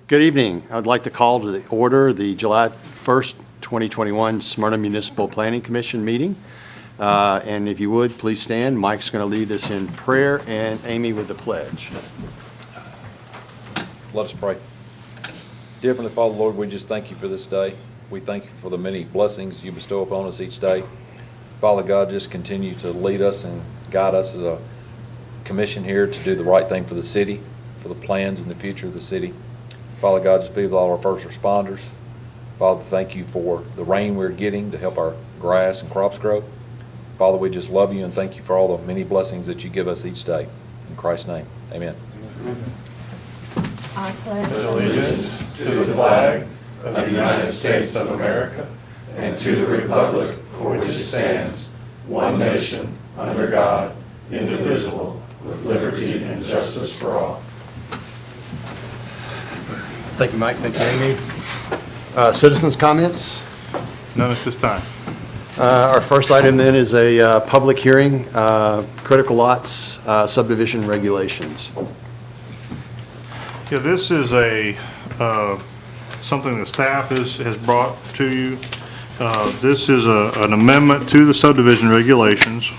Good evening. I'd like to call to the order the July 1st, 2021 Smyrna Municipal Planning Commission meeting. And if you would, please stand. Mike's going to lead us in prayer and Amy with the pledge. Let us pray. Dear Heavenly Father, Lord, we just thank you for this day. We thank you for the many blessings you bestow upon us each day. Father God, just continue to lead us and guide us as a commission here to do the right thing for the city, for the plans and the future of the city. Father God, just be with all our first responders. Father, thank you for the rain we're getting to help our grass and crops grow. Father, we just love you and thank you for all the many blessings that you give us each day. In Christ's name, amen. I pledge allegiance to the flag of the United States of America and to the republic for which it stands, one nation, under God, indivisible, with liberty and justice for all. Thank you, Mike. Thank you, Amy. Citizens' comments? None at this time. Our first item then is a public hearing, critical lots subdivision regulations. Yeah, this is something the staff has brought to you. This is an amendment to the subdivision regulations.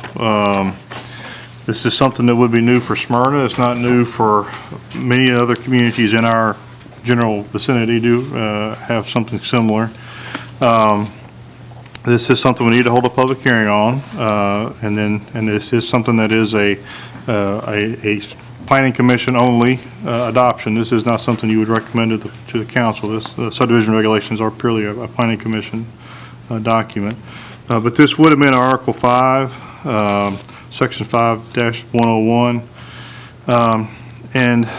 This is something that would be new for Smyrna. It's not new for many other communities in our general vicinity do have something similar. This is something we need to hold a public hearing on, and this is something that is a planning commission only adoption. This is not something you would recommend to the council. The subdivision regulations are purely a planning commission document. But this would have been Article 5, Section 5-101, and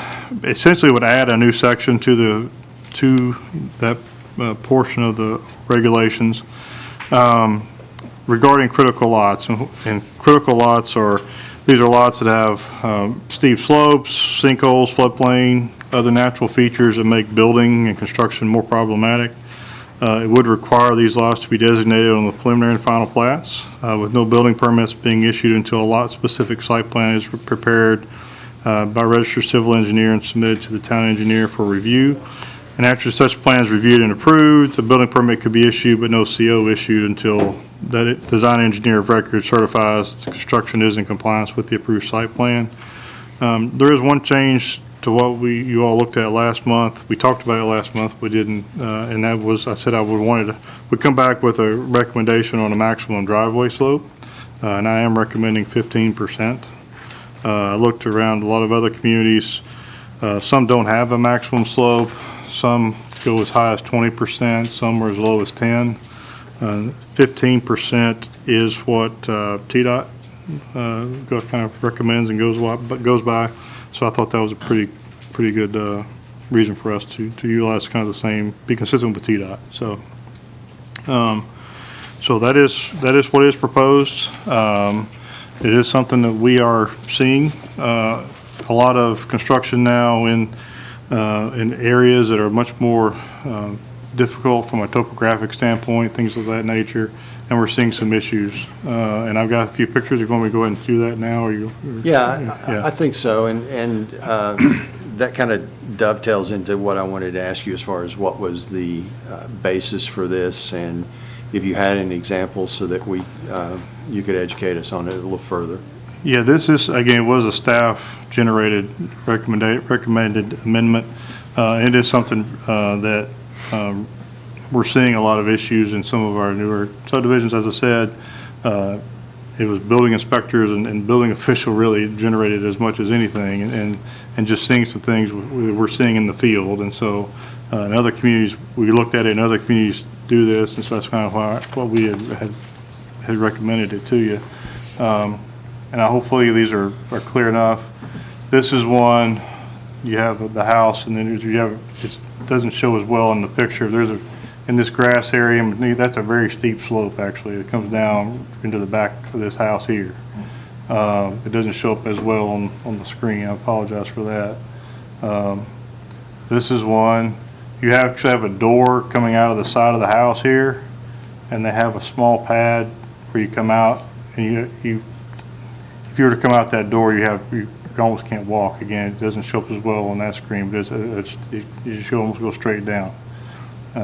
essentially would add a new section to that portion of the regulations regarding critical lots. And critical lots these are lots that have steep slopes, sinkholes, floodplain, other natural features that make building and construction more problematic. It would require these lots to be designated on the preliminary and final plats, with no building permits being issued until a lot-specific site plan is prepared by registered civil engineer and submitted to the town engineer for review. And after such plan is reviewed and approved, the building permit could be issued, but no CO issued until that design engineer of record certifies the construction is in compliance with the approved site plan. There is one change to what you all looked at last month. We talked about it last month. We didn't, and that was, I said we'd come back with a recommendation on a maximum driveway slope, and I am recommending 15%. I looked around a lot of other communities. Some don't have a maximum slope. Some go as high as 20%. Some are as low as 10. 15% is what TDOT kind of recommends and goes by. So I thought that was a pretty good reason for us to utilize kind of the same, be consistent with TDOT. So that is what is proposed. It is something that we are seeing a lot of construction now in areas that are much more difficult from a topographic standpoint, things of that nature, and we're seeing some issues. And I've got a few pictures. You want me to go ahead and do that now? Yeah, I think so. And that kind of dovetails into what I wanted to ask you as far as what was the basis for this, and if you had any examples so that you could educate us on it a little further. Yeah, this is, again, was a staff-generated recommended amendment. It is something that we're seeing a lot of issues in some of our newer subdivisions. As I said, it was building inspectors and building official really generated as much as anything, and just seeing some things we're seeing in the field. And so in other communities, we looked at it, and other communities do this, and so that's kind of what we had recommended it to you. And hopefully these are clear enough. This is one, you have the house, and then it doesn't show as well in the picture. In this grass area, that's a very steep slope actually. It comes down into the back of this house here. It doesn't show up as well on the screen. I apologize for that. This is one. You actually have a door coming out of the side of the house here, and they have a small pad where you come out, and if you were to come out that door, you you almost can't walk. Again, it doesn't show up as well on that screen, but you should almost go straight down.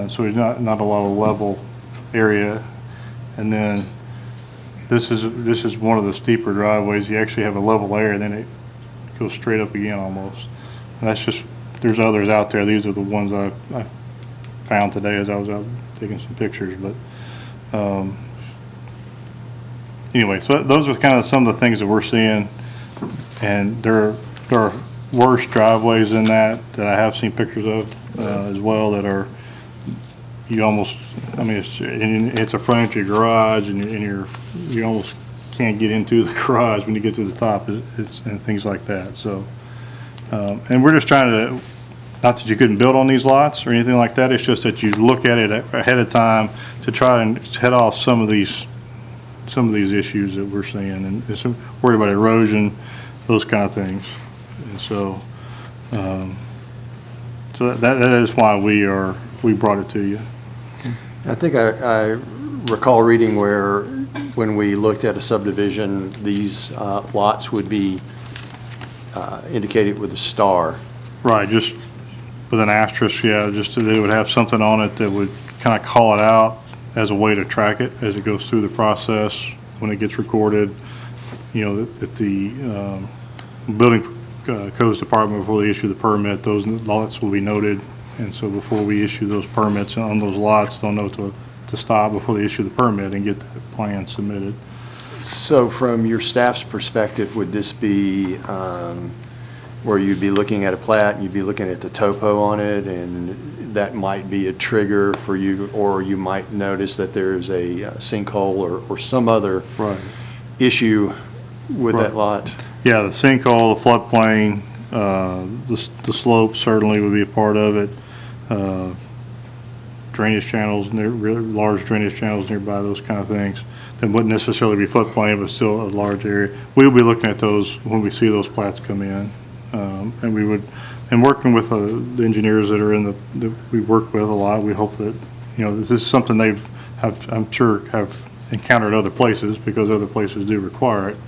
So there's not a lot of level area. And then this is one of the steeper driveways. You actually have a level area, then it goes straight up again almost. And that's just, there's others out there. These are the ones I found today as I was out taking some pictures. But anyway, so those are kind of some of the things that we're seeing. And there are worse driveways than that I have seen pictures of as well that are, you almost, I mean, it's a front of your garage and you almost can't get into the garage when you get to the top and things like that. So, and we're just trying to, not that you couldn't build on these lots or anything like that, it's just that you look at it ahead of time to try and head off some of these issues that we're seeing, and it's worried about erosion, those kind of things. And so, so that is why we brought it to you. I think I recall reading where, when we looked at a subdivision, these lots would be indicated with a star. Right, just with an asterisk, yeah, just they would have something on it that would kind of call it out as a way to track it as it goes through the process. When it gets recorded, you know, that the building codes department, before they issue the permit, those lots will be noted. And so before we issue those permits on those lots, they'll know to stop before they issue the permit and get the plan submitted. So from your staff's perspective, would this be where you'd be looking at a plat and you'd be looking at the topo on it, and that might be a trigger for you, or you might notice that there's a sinkhole or some other issue with that lot? Yeah, the sinkhole, the floodplain, the slope certainly would be a part of it. Drainage channels, large drainage channels nearby, those kind of things. That wouldn't necessarily be floodplain, but still a large area. We'll be looking at those when we see those plats come in. And we would, and working with the engineers that are that we work with a lot, we hope that, you know, this is something I'm sure have encountered other places, because other places do require it.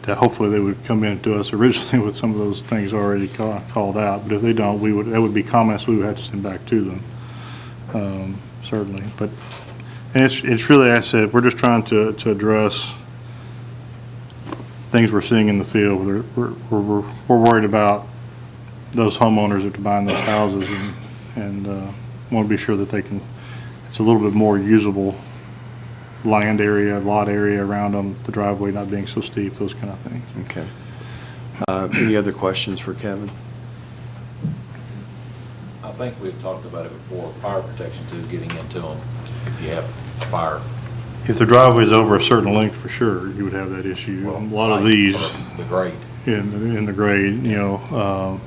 That hopefully they would come in to us originally with some of those things already called out. But if they don't, that would be comments we would have to send back to them, certainly. But, and it's really, I said, we're just trying to address things we're seeing in the field. We're worried about those homeowners that are buying those houses, and want to be sure that it's a little bit more usable land area, lot area around them, the driveway not being so steep, those kind of things. Okay. Any other questions for Kevin? I think we've talked about it before, fire protection too, getting into them if you have fire. If the driveway's over a certain length, for sure, you would have that issue. Well, A lot of these the grade. in the grade, you know,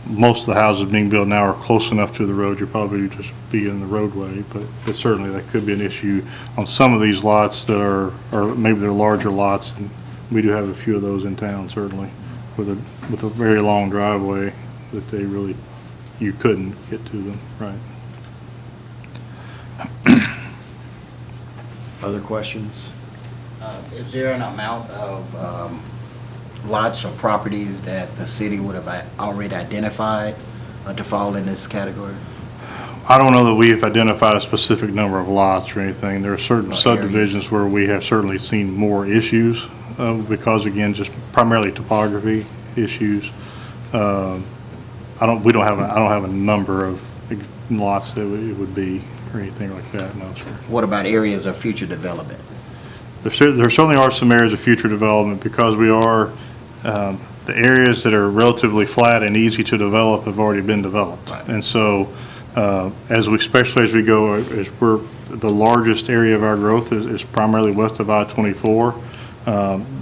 most of the houses being built now are close enough to the road, you'll probably just be in the roadway, but certainly that could be an issue on some of these lots that are, or maybe they're larger lots, and we do have a few of those in town, certainly, with a very long driveway that you couldn't get to them, right? Other questions? Is there an amount of lots or properties that the city would have already identified to fall in this category? I don't know that we have identified a specific number of lots or anything. There are certain subdivisions where we have certainly seen more issues because, again, just primarily topography issues. I don't have a number of lots that it would be or anything like that, no, sir. What about areas of future development? There certainly are some areas of future development, because we are, the areas that are relatively flat and easy to develop have already been developed. Right. And so, especially as we go, as the largest area of our growth is primarily west of I-24.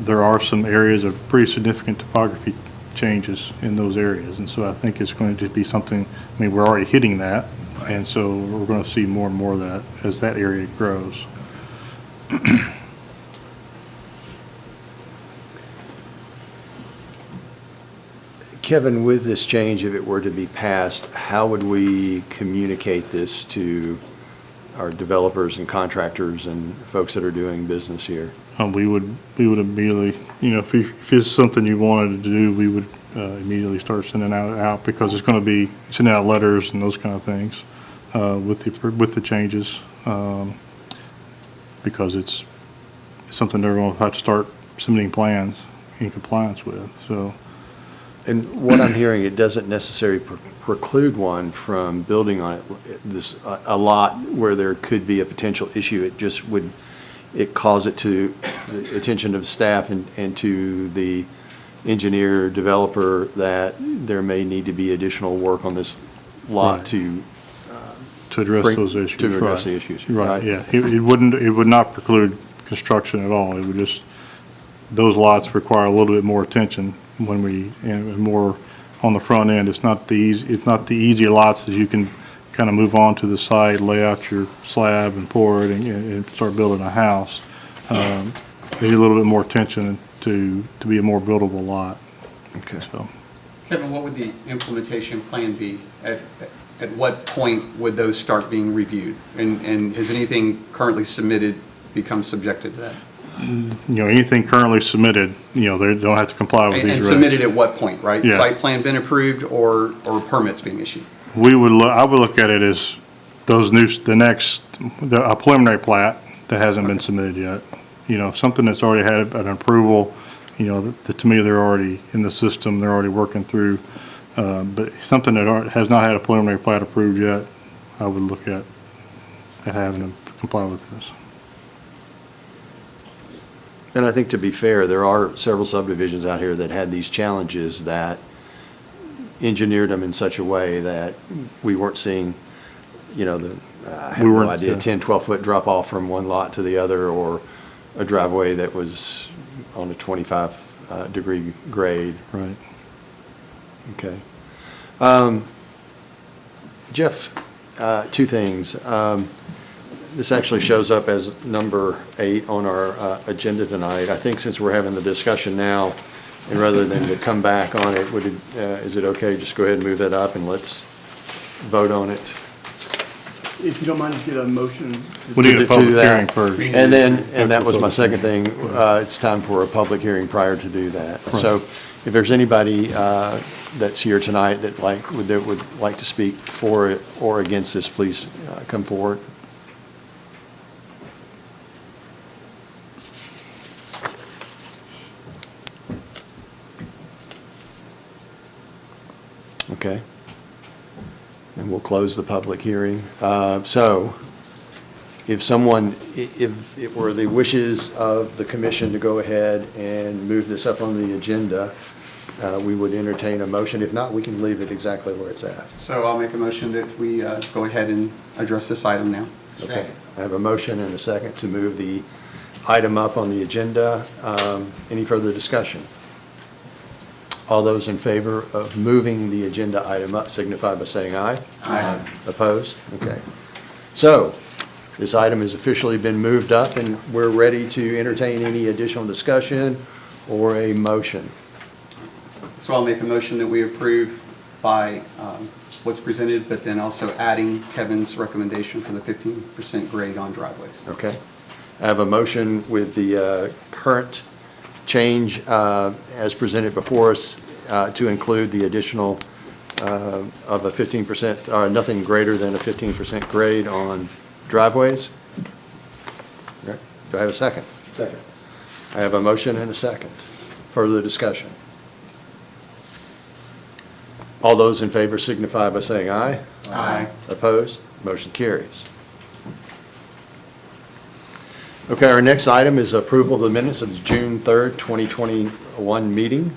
There are some areas of pretty significant topography changes in those areas. And so I think it's going to be something, I mean, we're already hitting that. And so we're going to see more and more of that as that area grows. Kevin, with this change, if it were to be passed, how would we communicate this to our developers and contractors and folks that are doing business here? We would immediately, if it's something you wanted to do, we would immediately start sending out because it's going to be sending out letters and those kind of things with the changes, because it's something they're going to have to start submitting plans in compliance with, so. And what I'm hearing, it doesn't necessarily preclude one from building on it, a lot where there could be a potential issue. It just it calls it to the attention of staff and to the engineer, developer, that there may need to be additional work on this lot Right. to address those issues. To address right. the issues. Right, yeah. It would not preclude construction at all. It would just, those lots require a little bit more attention and more on the front end. It's not the easy lots that you can kind of move on to the site, lay out your slab and pour it and start building a house. They need a little bit more attention to be a more buildable lot. Okay. So, Kevin, what would the implementation plan be? At what point would those start being reviewed? And has anything currently submitted become subjected to that? anything currently submitted, they don't have to comply with these And regs. submitted at what point, right? Yeah. Site plan been approved or permits being issued? I would look at it as a preliminary plat that hasn't been submitted yet. Something that's already had an approval, that to me, they're already in the system, they're already working through. But something that has not had a preliminary plat approved yet, I would look at having them comply with this. And I think, to be fair, there are several subdivisions out here that had these challenges that engineered them in such a way that we weren't seeing, I have We no weren't, idea, yeah. 10, 12-foot drop off from one lot to the other, or a driveway that was on a 25-degree grade. Right. Okay. Jeff, two things. This actually shows up as number 8 on our agenda tonight. I think since we're having the discussion now, and rather than to come back on it, is it okay, just go ahead and move that up and let's vote on it? If you don't mind, just get a motion. We need To a public do that. hearing first. And that was my second thing. It's time for a public hearing prior to do that. So if there's anybody that's here tonight that would like to speak for it or against this, please come forward. Okay. And we'll close the public hearing. So if it were the wishes of the commission to go ahead and move this up on the agenda, we would entertain a motion. If not, we can leave it exactly where it's at. So I'll make a motion that we go ahead and address this item now. Okay. Second. I have a motion and a second to move the item up on the agenda. Any further discussion? All those in favor of moving the agenda item up signify by saying aye. Aye. Opposed? Okay. So, this item has officially been moved up, and we're ready to entertain any additional discussion or a motion. So I'll make a motion that we approve by what's presented, but then also adding Kevin's recommendation for the 15% grade on driveways. Okay? I have a motion with the current change as presented before us to include the additional of a 15%, nothing greater than a 15% grade on driveways. Okay. Do I have a second? Second. I have a motion and a second. Further discussion? All those in favor signify by saying aye. Aye. Opposed? Motion carries. Okay, our next item is approval of the minutes of the June 3rd, 2021 meeting.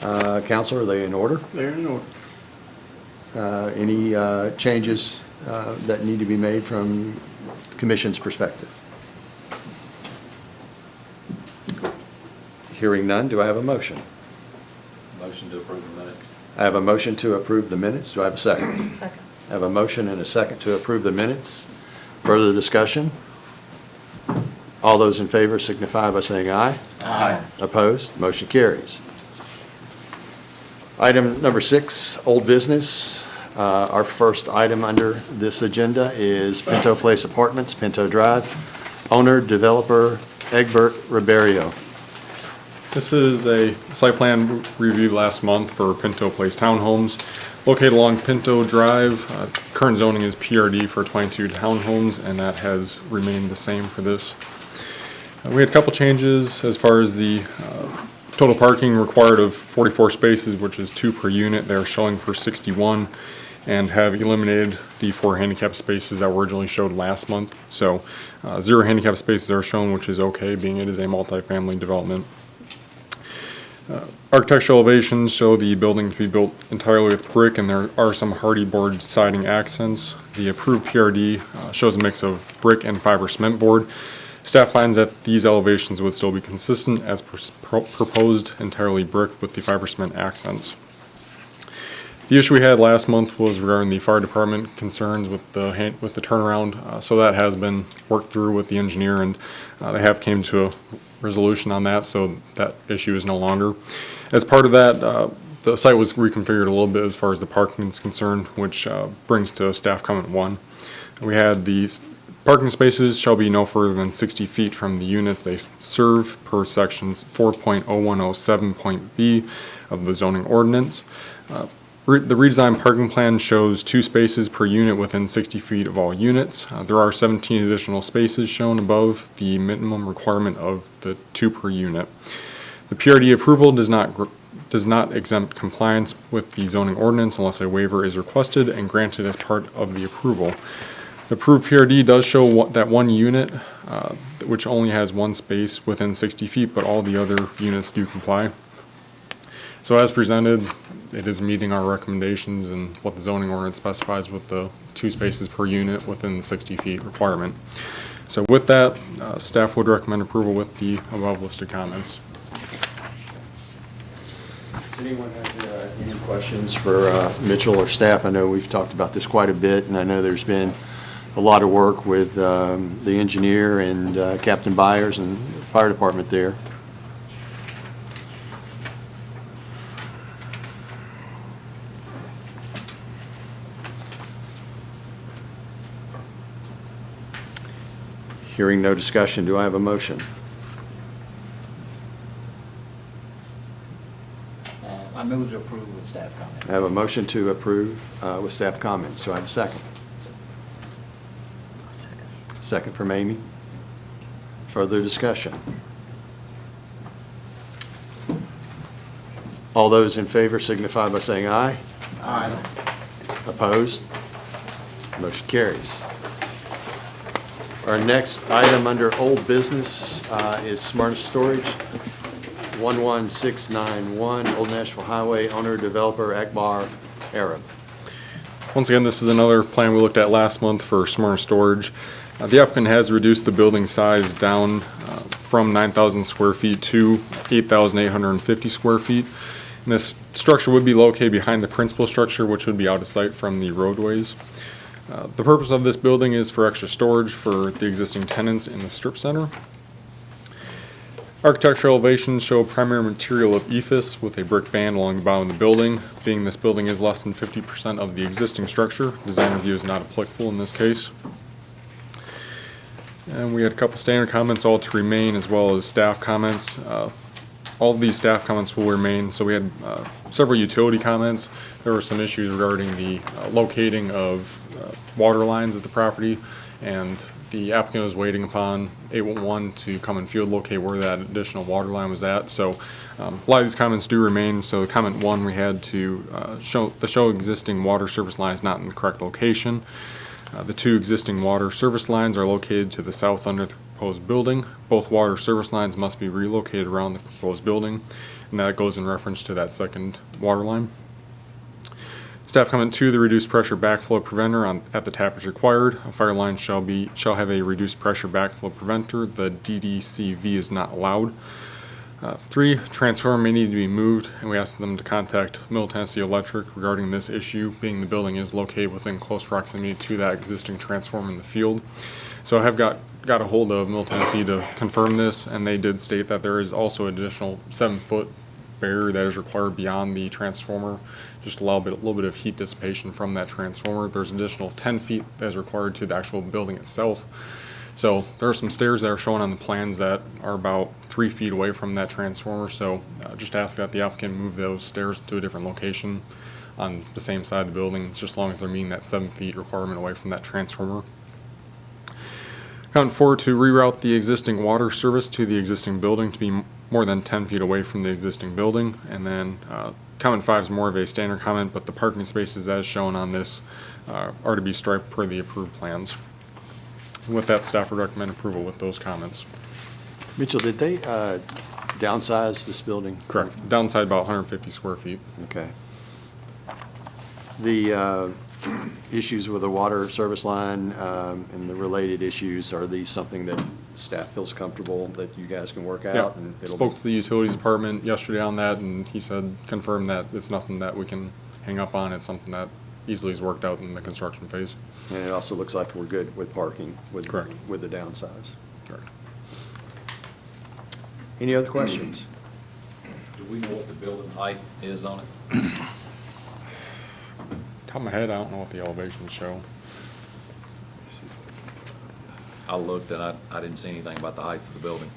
Counselor, are they in order? They're in order. Any changes that need to be made from commission's perspective? Hearing none, do I have a motion? Motion to approve the minutes. I have a motion to approve the minutes. Do I have a second? Second. I have a motion and a second to approve the minutes. Further discussion? All those in favor signify by saying aye. Aye. Opposed? Motion carries. Item number 6, old business. Our first item under this agenda is Pinto Place Apartments, Pinto Drive. Owner, developer, Egbert Ribeiro. This is a site plan review last month for Pinto Place Townhomes located along Pinto Drive. Current zoning is PRD for 22 townhomes, and that has remained the same for this. We had a couple changes as far as the total parking required of 44 spaces, which is 2 per unit. They're showing for 61, and have eliminated the 4 handicap spaces that were originally showed last month. So 0 handicap spaces are shown, which is okay, being it is a multifamily development. Architectural elevations show the building to be built entirely with brick, and there are some hardy board siding accents. The approved PRD shows a mix of brick and fiber cement board. Staff finds that these elevations would still be consistent as proposed, entirely brick with the fiber cement accents. The issue we had last month was regarding the fire department concerns with the turnaround. So that has been worked through with the engineer, and they have came to a resolution on that, so that issue is no longer. As part of that, the site was reconfigured a little bit as far as the parking is concerned, which brings to staff comment 1. We had the parking spaces shall be no further than 60 feet from the units they serve per sections 4.0107.b of the zoning ordinance. The redesigned parking plan shows 2 spaces per unit within 60 feet of all units. There are 17 additional spaces shown above the minimum requirement of the 2 per unit. The PRD approval does not exempt compliance with the zoning ordinance unless a waiver is requested and granted as part of the approval. The approved PRD does show that 1 unit, which only has 1 space within 60 feet, but all the other units do comply. So as presented, it is meeting our recommendations and what the zoning ordinance specifies with the 2 spaces per unit within the 60 feet requirement. So with that, staff would recommend approval with the above listed comments. Does anyone have any questions for Mitchell or staff? I know we've talked about this quite a bit, and I know there's been a lot of work with the engineer and Captain Byers and the fire department there. Hearing no discussion, do I have a motion? I move to approve with staff comment. I have a motion to approve with staff comments. Do I have a second? Second from Amy. Further discussion? All those in favor signify by saying aye. Aye. Opposed? Motion carries. Our next item under old business is Smyrna Storage, 11691 Old Nashville Highway, owner, developer, Akbar Arab. Once again, this is another plan we looked at last month for Smyrna Storage. The applicant has reduced the building size down from 9,000 square feet to 8,850 square feet. And this structure would be located behind the principal structure, which would be out of sight from the roadways. The purpose of this building is for extra storage for the existing tenants in the strip center. Architectural elevations show primary material of ephes with a brick band along the bottom of the building. Being this building is less than 50% of the existing structure, design review is not applicable in this case. And we had a couple standard comments all to remain, as well as staff comments. All of these staff comments will remain. So we had several utility comments. There were some issues regarding the locating of water lines at the property, and the applicant was waiting upon 811 to come and field locate where that additional water line was at. So a lot of these comments do remain. So comment 1, we had to show existing water service lines not in the correct location. The 2 existing water service lines are located to the south under the proposed building. Both water service lines must be relocated around the proposed building, and that goes in reference to that second water line. Staff comment 2, the reduced pressure backflow preventer at the tap is required. A fire line shall have a reduced pressure backflow preventer. The DDCV is not allowed. 3, transformer may need to be moved, and we asked them to contact Middle Tennessee Electric regarding this issue, being the building is located within close proximity to that existing transformer in the field. So I have got a hold of Middle Tennessee to confirm this, and they did state that there is also additional 7-foot barrier that is required beyond the transformer, just allow a little bit of heat dissipation from that transformer. There's an additional 10 feet that is required to the actual building itself. So there are some stairs that are shown on the plans that are about 3 feet away from that transformer. So just ask that the applicant move those stairs to a different location on the same side of the building, just as long as they're meeting that 7 feet requirement away from that transformer. Comment 4, to reroute the existing water service to the existing building to be more than 10 feet away from the existing building. And then comment 5 is more of a standard comment, but the parking spaces as shown on this are to be striped per the approved plans. And with that, staff would recommend approval with those comments. Mitchell, did they downsize this building? Correct. Downside about 150 square feet. Okay. The issues with the water service line and the related issues, are these something that staff feels comfortable that you guys can work Yeah, out? And it'll spoke to the utilities department yesterday on that, and he said, confirmed that it's nothing that we can hang up on. It's something that easily is worked out in the construction phase. And it also looks like we're good with parking with Correct. with the downsize. Correct. Any other questions? Do we know what the building height is on it? Top of my head, I don't know what the elevations show. I looked and I didn't see anything about the height of the building.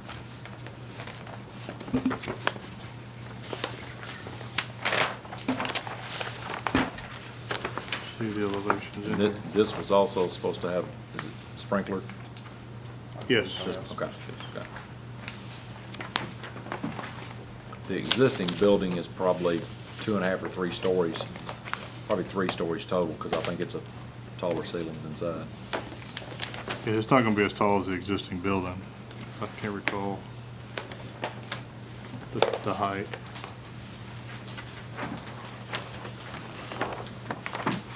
See the elevations in And there. this was also supposed to have, is it sprinkler Yes. system? Okay. Okay. The existing building is probably 2.5 or 3 stories, probably 3 stories total, because I think it's a taller ceilings inside. Yeah, it's not gonna be as tall as the existing building. I can't recall the height.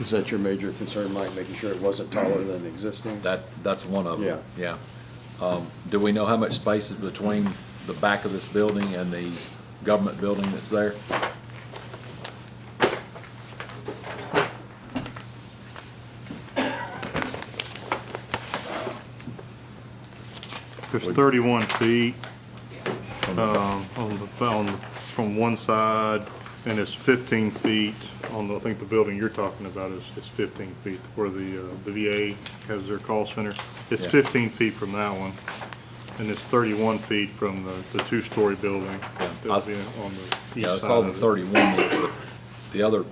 Is that your major concern, Mike, making sure it wasn't taller than the existing? That's one of them. Yeah. Yeah. Do we know how much space is between the back of this building and the government building that's there? There's 31 feet from one side, and it's 15 feet on the, I think the building you're talking about is 15 feet, where the VA has their call center. It's Yeah. 15 feet from that one, and it's 31 feet from the two-story building that'll be on the Yeah, I east saw side the of it. 31, the other,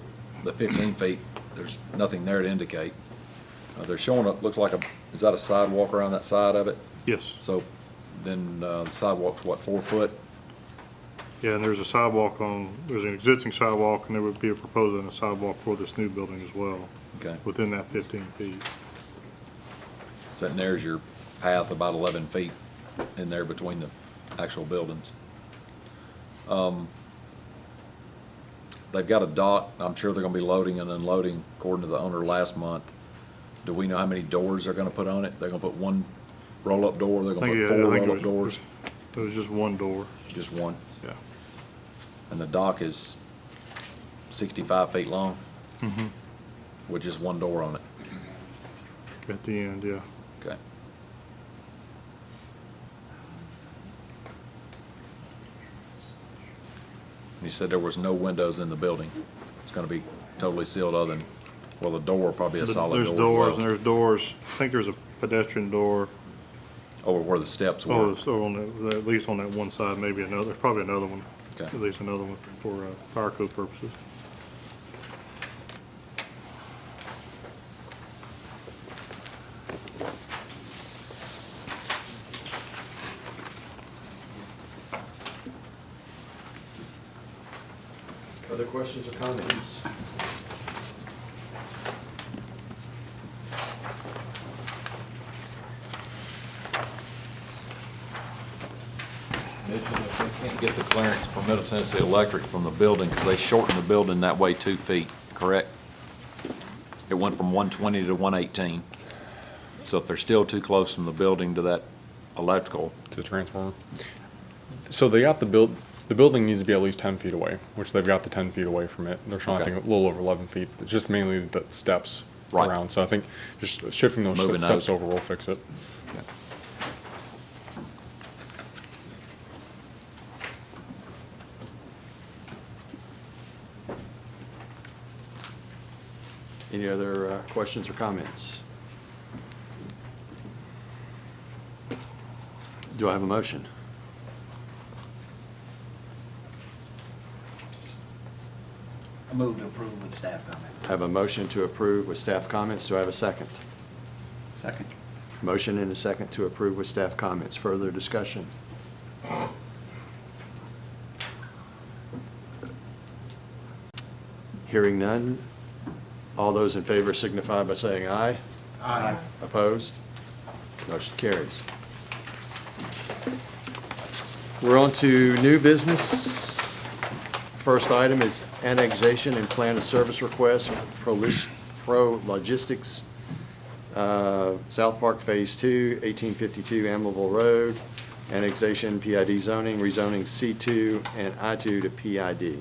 the 15 feet, there's nothing there to indicate. They're showing, it looks like is that a sidewalk around that side of it? Yes, So then the sidewalk's what, 4 foot? yeah, and there's a sidewalk there's an existing sidewalk, and there would be a proposal on a sidewalk for this new building as well, Okay. within that 15 feet. So that narrows your path about 11 feet in there between the actual buildings. They've got a dock. I'm sure they're gonna be loading and unloading according to the owner last month. Do we know how many doors they're gonna put on it? They're gonna put one roll-up door, they're gonna put 4 roll-up doors? It was just one door, Just one? yeah. And the dock is 65 feet long? With just one door on it? At the end, yeah. Okay. You said there was no windows in the building. It's gonna be totally sealed other than, well, the door, probably a solid door as There's doors, well. and there's doors, I think there's a pedestrian door, Over where the steps were. so at least on that one side, maybe another, probably another one. Okay. At least another one for fire code purposes. Other questions or comments? If they can't get the clearance from Middle Tennessee Electric from the building, because they shortened the building that way 2 feet, correct? It went from 120 to 118. So if they're still too close from the building to that electrical, To the transformer. So they got the building needs to be at least 10 feet away, which they've got the 10 feet away from it. They're showing, I Okay. think, a little over 11 feet. It's just mainly the steps Right. around. So I think just shifting those Moving steps those. over will fix it. Any other questions or comments? Do I have a motion? I move to approve with staff comment. I have a motion to approve with staff comments. Do I have a second? Second. Motion and a second to approve with staff comments. Further discussion? Hearing none. All those in favor signify by saying aye. Aye. Opposed? Motion carries. We're on to new business. First item is annexation and plan of service request for Pro Logistics, South Park Phase 2, 1852 Amelville Road, annexation, PID zoning, rezoning C2 and I2 to PID.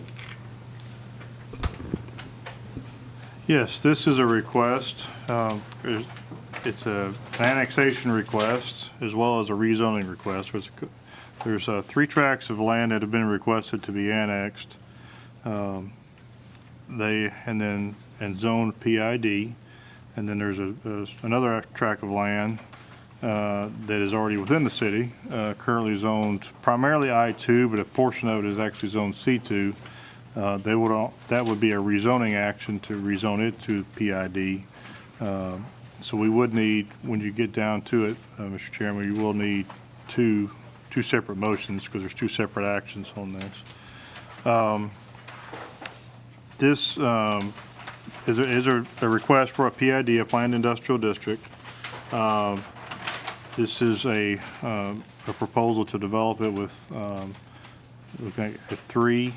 Yes, this is a request. It's an annexation request as well as a rezoning request. There's 3 tracts of land that have been requested to be annexed. And zoned PID. And then there's another tract of land that is already within the city, currently zoned primarily I2, but a portion of it is actually zoned C2. That would be a rezoning action to rezone it to PID. So we would need, when you get down to it, Mr. Chairman, you will need two separate motions because there's 2 separate actions on this. This is a request for a PID, a planned industrial district. This is a proposal to develop it with looking at 3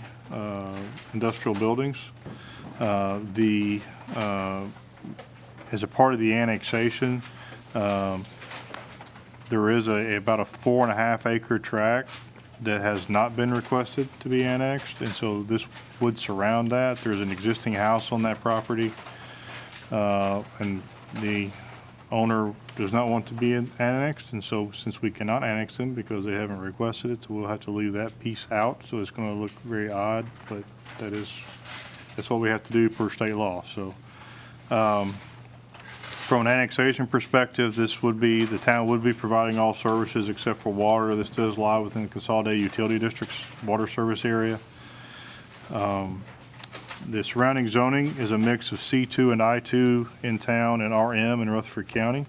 industrial buildings. As a part of the annexation, there is about a 4.5 acre tract that has not been requested to be annexed, and so this would surround that. There's an existing house on that property, and the owner does not want to be annexed, and so since we cannot annex them because they haven't requested it, so we'll have to leave that piece out, so it's going to look very odd, but that's what we have to do per state law. So from an annexation perspective, the town would be providing all services except for water. This does lie within the Consolidated Utility District's water service area. The surrounding zoning is a mix of C2 and I2 in town and RM in Rutherford County.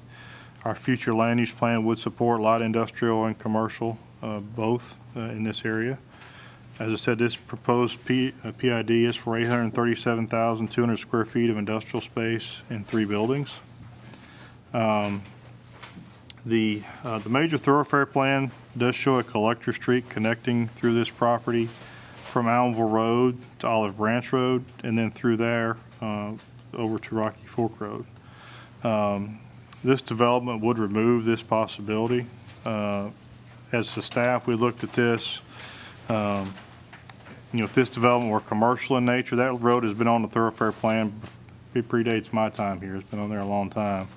Our future land use plan would support light industrial and commercial, both in this area. As I said, this proposed PID is for 837,200 square feet of industrial space in 3 buildings. The major thoroughfare plan does show a collector street connecting through this property from Allenville Road to Olive Branch Road, and then through there over to Rocky Fork Road. This development would remove this possibility. As the staff, we looked at this. If this development were commercial in nature, that road has been on the thoroughfare plan. It predates my time here. It's been on there a long time.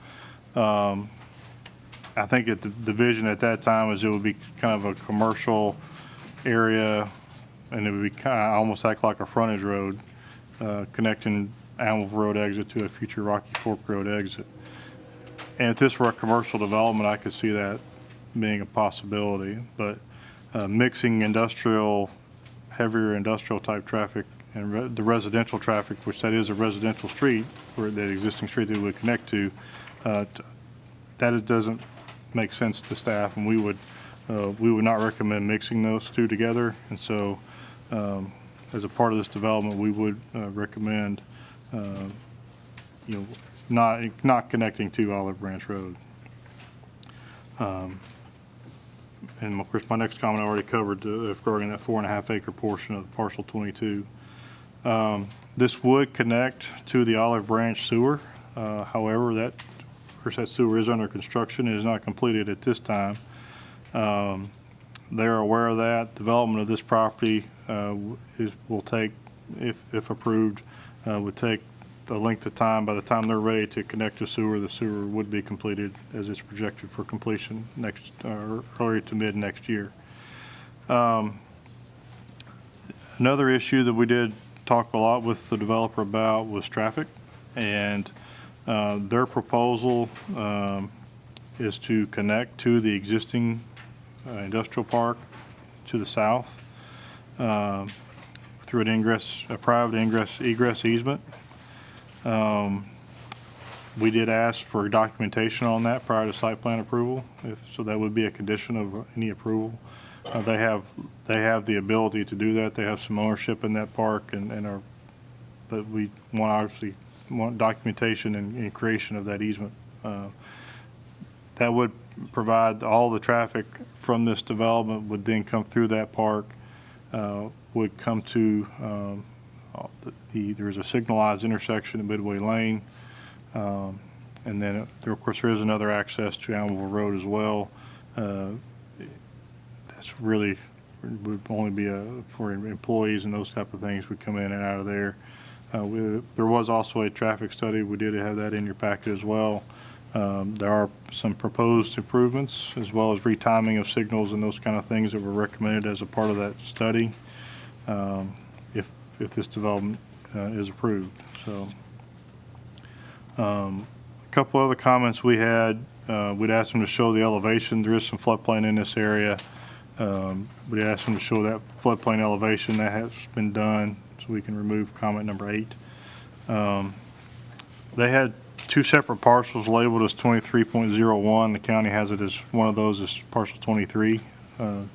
I think that the vision at that time is it would be kind of a commercial area, and it would be kind of almost act like a frontage road connecting Allenville Road exit to a future Rocky Fork Road exit. And if this were a commercial development, I could see that being a possibility. But mixing heavier industrial type traffic and the residential traffic, which that is a residential street, or that existing street that it would connect to, that doesn't make sense to staff, and we would not recommend mixing those 2 together. And so, as a part of this development, we would recommend, not connecting to Olive Branch Road. And of course, my next comment I already covered regarding that 4.5 acre portion of parcel 22. This would connect to the Olive Branch sewer. However, that sewer is under construction and is not completed at this time. They're aware of that. Development of this property will take, if approved, would take a length of time. By the time they're ready to connect to sewer, the sewer would be completed as it's projected for completion early to mid next year. Another issue that we did talk a lot with the developer about was traffic, and Their proposal is to connect to the existing industrial park to the south through a private egress easement. We did ask for documentation on that prior to site plan approval, so that would be a condition of any approval. They have the ability to do that. They have some ownership in that park but we obviously want documentation and creation of that easement. That would provide all the traffic from this development would then come through that park, would come to there's a signalized intersection at Midway Lane. And then, of course, there is another access to Allenville Road as well. That's really, would only be for employees and those type of things would come in and out of there. There was also a traffic study. We did have that in your packet as well. There are some proposed improvements as well as retiming of signals and those kind of things that were recommended as a part of that study if this development is approved. So. A couple other comments we had, we'd asked them to show the elevation. There is some floodplain in this area. We'd asked them to show that floodplain elevation. That has been done, so we can remove comment number 8. They had 2 separate parcels labeled as 23.01. The county has it as one of those as parcel 23. And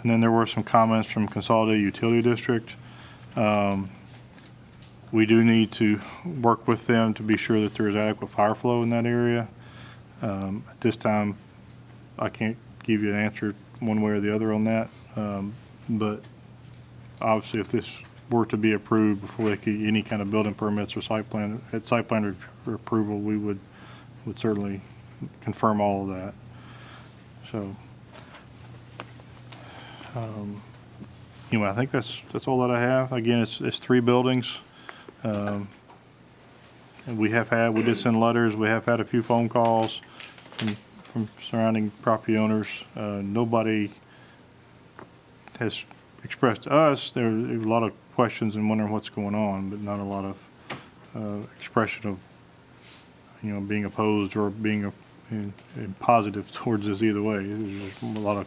then there were some comments from Consolidated Utility District. We do need to work with them to be sure that there is adequate fire flow in that area. At this time, I can't give you an answer one way or the other on that. But obviously, if this were to be approved before they could any kind of building permits or site plan approval, we would certainly confirm all of that. So, anyway, I think that's all that I have. Again, it's 3 buildings. And we did send letters, we have had a few phone calls from surrounding property owners. Nobody has expressed to us, there are a lot of questions and wondering what's going on, but not a lot of expression of, being opposed or being in positive towards this either way. There's just a lot of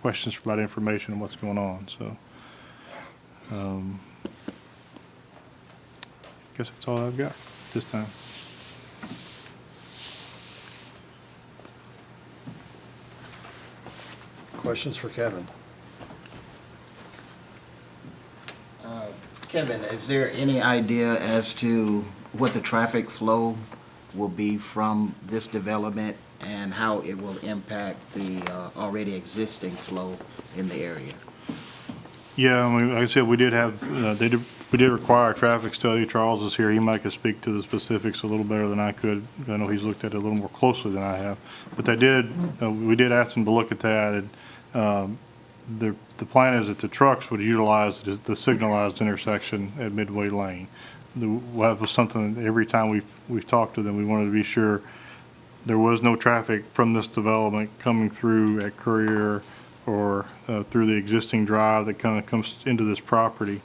questions about information and what's going on, so. I guess that's all I've got this time. Questions for Kevin? Kevin, is there any idea as to what the traffic flow will be from this development and how it will impact the already existing flow in the area? Yeah, I mean, like I said, we did have, we did require a traffic study. Charles is here. He might could speak to the specifics a little better than I could. I know he's looked at it a little more closely than I have. But we did ask them to look at that. And the plan is that the trucks would utilize the signalized intersection at Midway Lane. That was something every time we've talked to them, we wanted to be sure there was no traffic from this development coming through at Courier or through the existing drive that kind of comes into this property.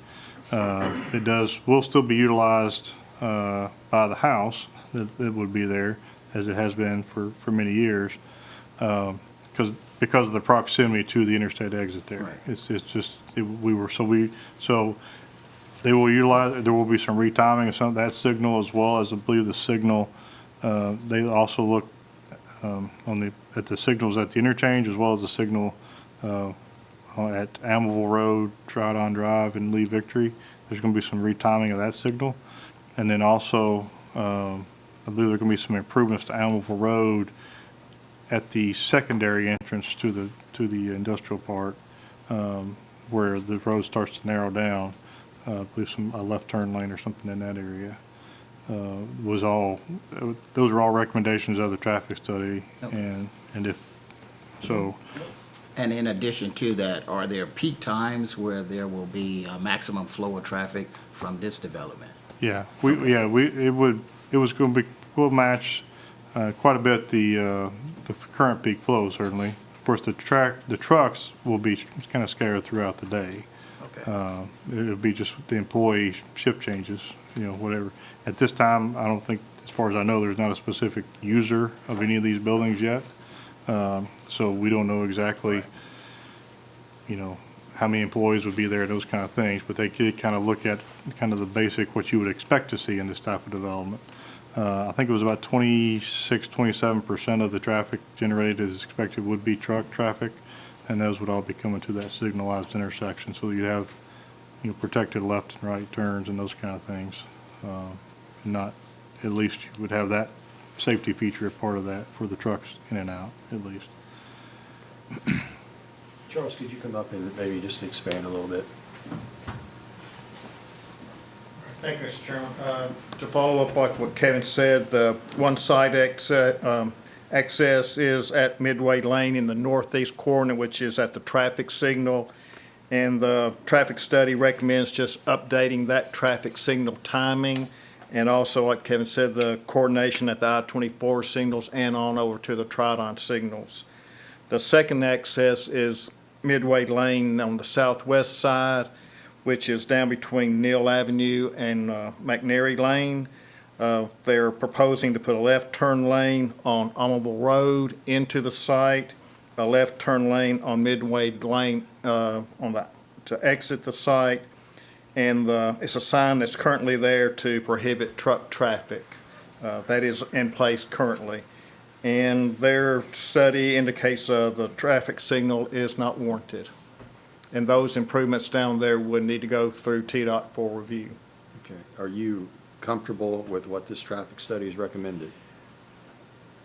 Will still be utilized by the house that would be there, as it has been for many years, because of the proximity to the interstate exit there. Right. It's just so they will utilize. There will be some retiming of some of that signal, as well as I believe the signal. They also look at the signals at the interchange, as well as the signal at Amable Road, Trout Drive, and Lee Victory. There's going to be some retiming of that signal. And then also, I believe there are going to be some improvements to Amable Road at the secondary entrance to the industrial park, where the road starts to narrow down. I believe a left turn lane or something in that area. Those are all recommendations of the traffic study. Okay. And if so. And in addition to that, are there peak times where there will be a maximum flow of traffic from this development? Yeah, we'll match quite a bit the current peak flow, certainly. Of course, the trucks will be kind of scattered throughout the day. Okay. It would be just the employee shift changes, whatever. At this time, I don't think, as far as I know, there's not a specific user of any of these buildings yet. So we don't know exactly, how many employees would be there, those kind of things. But they could kind of look at kind of the basic, what you would expect to see in this type of development. I think it was about 27% of the traffic generated is expected would be truck traffic. And those would all be coming to that signalized intersection. So you'd have, protected left and right turns and those kind of things. Not, at least you would have that safety feature as part of that for the trucks in and out, at least. Charles, could you come up and maybe just expand a little bit? Thank you, Mr. Chairman. To follow up like what Kevin said, the one side access is at Midway Lane in the northeast corner, which is at the traffic signal. And the traffic study recommends just updating that traffic signal timing. And also, like Kevin said, the coordination at the I-24 signals and on over to the Tridon signals. The second access is Midway Lane on the southwest side, which is down between Neal Avenue and McNary Lane. They're proposing to put a left turn lane on Almaville Road into the site, a left turn lane on Midway Lane to exit the site, and it's a sign that's currently there to prohibit truck traffic. That is in place currently. And their study indicates the traffic signal is not warranted. And those improvements down there would need to go through TDOT for review. Okay. Are you comfortable with what this traffic study has recommended?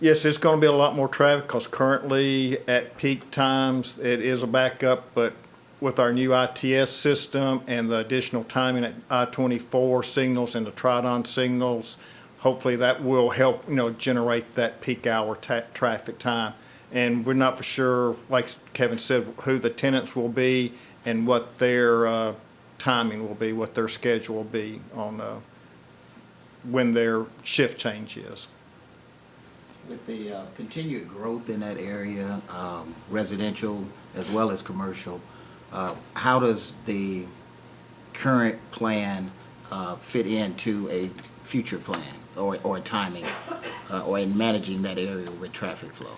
Yes, it's going to be a lot more traffic because currently at peak times it is a backup, but with our new ITS system and the additional timing at I-24 signals and the Tridon signals, hopefully that will help, generate that peak hour traffic time. And we're not for sure, like Kevin said, who the tenants will be and what their timing will be, what their schedule will be on when their shift change is. With the continued growth in that area, residential as well as commercial, how does the current plan fit into a future plan or a timing or in managing that area with traffic flow?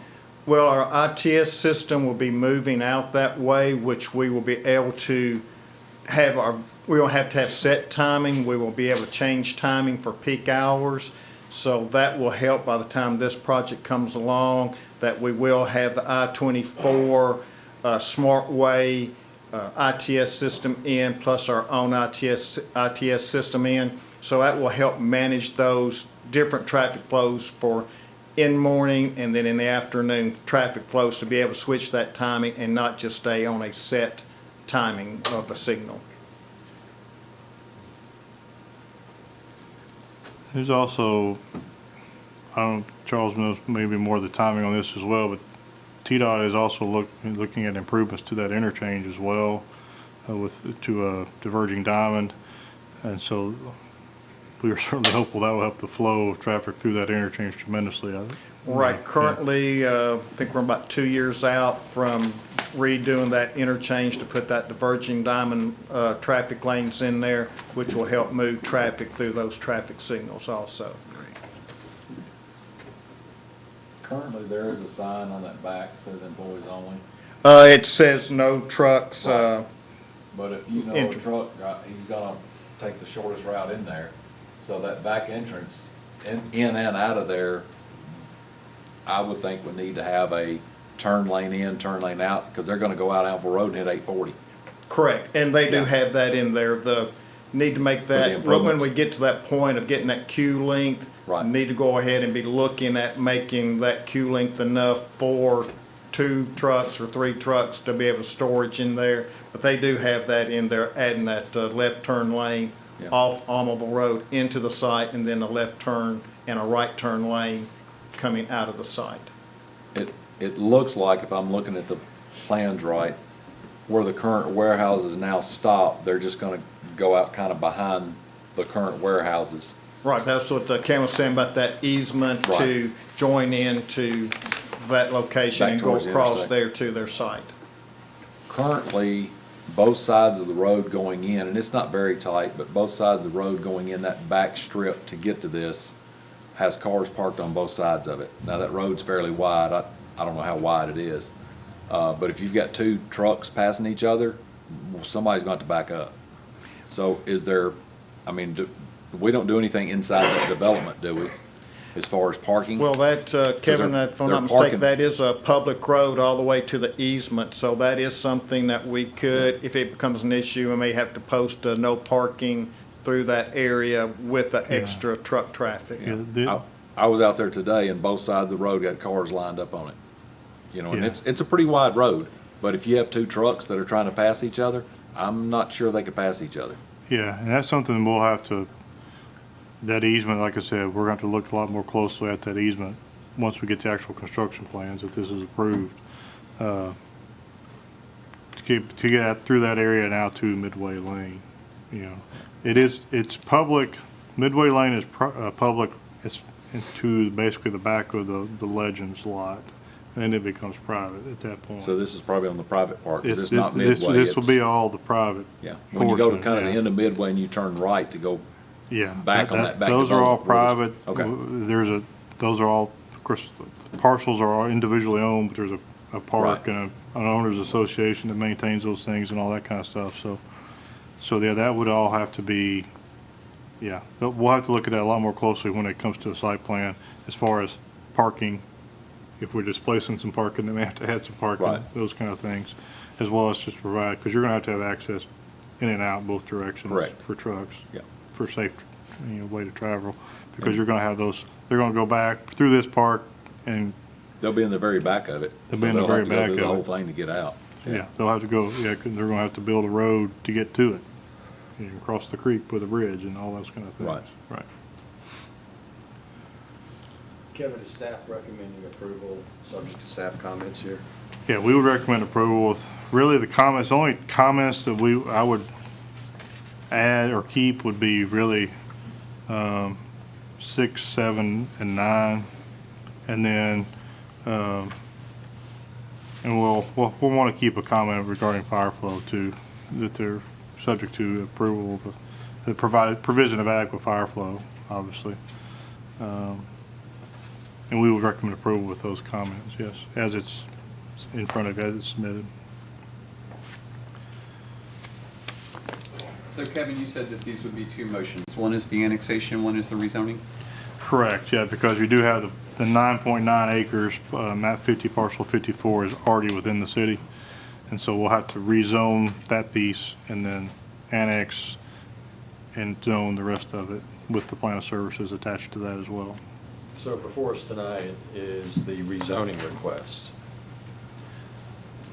Well, our ITS system will be moving out that way, which we will be able to we don't have to have set timing. We will be able to change timing for peak hours. So that will help by the time this project comes along, that we will have the I-24 SmartWay ITS system in, plus our own ITS system in. So that will help manage those different traffic flows for in morning and then in the afternoon traffic flows to be able to switch that timing and not just stay on a set timing of the signal. There's also, I don't know, Charles knows maybe more of the timing on this as well, but TDOT is also looking at improvements to that interchange as well to a diverging diamond. And so we are certainly hopeful that will help the flow of traffic through that interchange tremendously. Right, currently, I think we're about 2 years out from redoing that interchange to put that diverging diamond traffic lanes in there, which will help move traffic through those traffic signals also. Currently, there is a sign on that back that says employees only. It says no trucks. But if you know a Enter. truck, he's gonna take the shortest route in there. So that back entrance, in and out of there, I would think would need to have a turn lane in, turn lane out, because they're gonna go out Alpha Road and hit 840. Correct, and they do Yeah. have that in there. The need to make the that, when improvements. we get to that point of getting that queue length, Right. need to go ahead and be looking at making that queue length enough for 2 trucks or 3 trucks to be able to storage in there. But they do have that in there, adding that left turn lane Yeah. off Almaville Road into the site, and then a left turn and a right turn lane coming out of the site. It looks like, if I'm looking at the plans right, where the current warehouses now stop, they're just gonna go out kind of behind the current warehouses. Right, that's what Ken was saying about that easement to Right. join into that location Back and go towards the across interstate. there to their site. Currently, both sides of the road going in, and it's not very tight, but both sides of the road going in, that back strip to get to this has cars parked on both sides of it. Now, that road's fairly wide. I don't know how wide it is. But if you've got two trucks passing each other, somebody's going to have to back up. So is there, I mean, we don't do anything inside that development, do we, as far as parking? Well, that, Kevin, they're- if I'm they're not mistaken, parking- that is a public road all the way to the easement, so that is something that we could, if it becomes an issue, we may have to post a no parking through that area with the extra truck traffic. Yeah, the- I was out there today, and both sides of the road got cars lined up on it. You know, and Yeah. it's a pretty wide road, but if you have two trucks that are trying to pass each other, I'm not sure they could pass each other. Yeah, and that's something we'll have to, that easement, like I said, we're going to have to look a lot more closely at that easement once we get the actual construction plans, if this is approved, to get through that area and out to Midway Lane, you know. It's public, Midway Lane is public, it's to basically the back of the Legends lot, and then it becomes private at that point. So this is probably on the private part, because it's It's- not this- Midway. This will be all the private. Yeah, when you go to portion, kind of the yeah. end of Midway and you turn right to go, Yeah. back on that back Those are all development, private. okay. Those are all, of course, the parcels are all individually owned, but there's a park Right. and an owners association that maintains those things and all that kind of stuff, so yeah, that would all have to be, yeah, we'll have to look at that a lot more closely when it comes to a site plan, as far as parking. If we're displacing some parking, then we have to add some parking, Right. those kind of things, as well as just provide, because you're gonna have to have access in and out both directions. Correct. For trucks. Yeah. For safe, way to travel, because you're gonna have those, they're gonna go back through this park, and, they'll be in the very back of it. They'll so be in the have very to go back through of the whole it. thing to get out. yeah, they'll have to go, 'cause they're gonna have to build a road to get to it. You know, cross the creek with a bridge and all those kind of things. Right. Right. Kevin, is staff recommending approval, subject to staff comments here? Yeah, we would recommend approval with, really, the comments, only comments that I would add or keep would be really 6, 7, and 9. And then, and we'll want to keep a comment regarding fire flow too, that they're subject to approval of the provision of adequate fire flow, obviously. And we would recommend approval with those comments, yes, as it's in front of you, as it's submitted. So Kevin, you said that these would be two motions. One is the annexation, one is the rezoning? Correct, yeah, because you do have the 9.9 acres, map 50, parcel 54 is already within the city. And so we'll have to rezone that piece and then annex and zone the rest of it with the plan of services attached to that as well. So before us tonight is the rezoning request.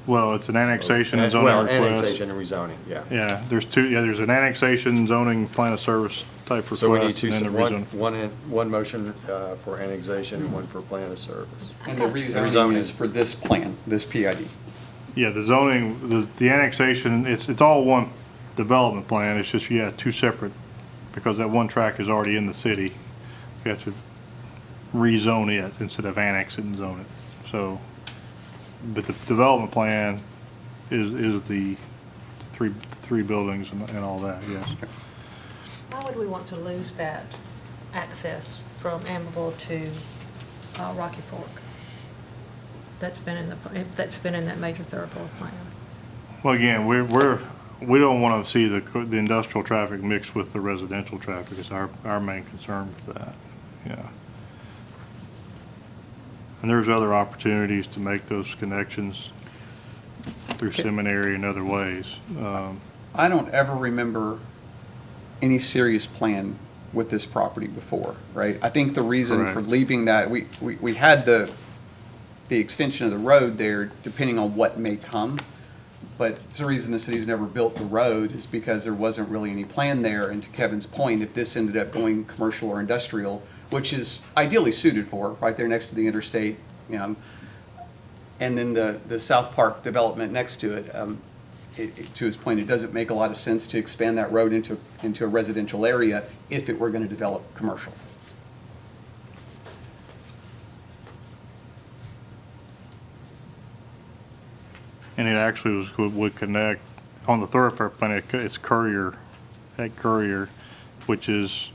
Well, it's an annexation and zoning Well, request. annexation and rezoning, yeah. Yeah, there's an annexation, zoning, plan of service type request. So we need two, and then the rezon- one motion for annexation and one for plan of service. And the rezoning Rezoning. is for this plan, this PID. Yeah, the zoning, the annexation, it's all one development plan, it's just, two separate, because that one tract is already in the city. You have to rezone it instead of annex it and zone it. So, but the development plan is the three buildings and all that, yes. Why would we want to lose that access from Amarillo to Rocky Fork? That's been in that major thoroughfare plan. Well, again, we don't want to see the industrial traffic mixed with the residential traffic. It's our main concern with that, yeah. And there's other opportunities to make those connections through seminary and other ways. I don't ever remember any serious plan with this property before, right? I think the reason for Correct. leaving that, we had the extension of the road there, depending on what may come. But the reason the city's never built the road is because there wasn't really any plan there. And to Kevin's point, if this ended up going commercial or industrial, which is ideally suited for, right there next to the interstate, and then the South Park development next to it, to his point, it doesn't make a lot of sense to expand that road into a residential area if it were going to develop commercial. And it actually would connect on the thoroughfare plan, it's Courier, at Courier, which is,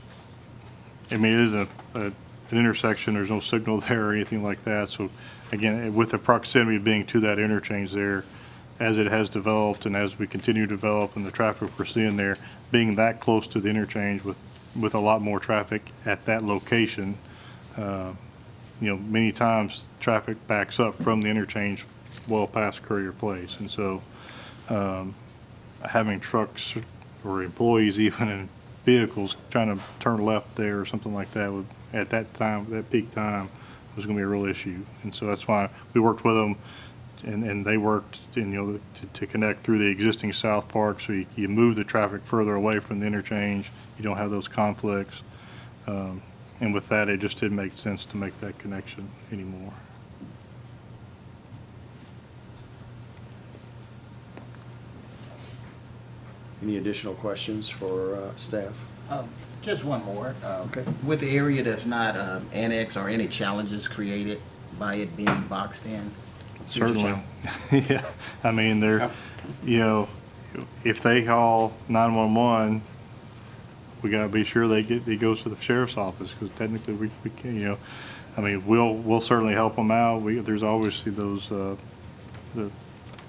I mean, it isn't an intersection, there's no signal there or anything like that. So again, with the proximity being to that interchange there, as it has developed and as we continue to develop and the traffic we're seeing there, being that close to the interchange with a lot more traffic at that location, many times traffic backs up from the interchange well past Courier Place. And so having trucks or employees even in vehicles trying to turn left there or something like that would, at that time, that peak time, was going to be a real issue. And so that's why we worked with them, and they worked to connect through the existing South Park, so you move the traffic further away from the interchange. You don't have those conflicts. And with that, it just didn't make sense to make that connection anymore. Any additional questions for staff? Just one more. Okay. With the area that's not annexed, are any challenges created by it being boxed in? Certainly. Yeah, I mean, they're, if they call 911, we gotta be sure it goes to the sheriff's office, because technically we can, I mean, we'll certainly help them out. There's obviously those,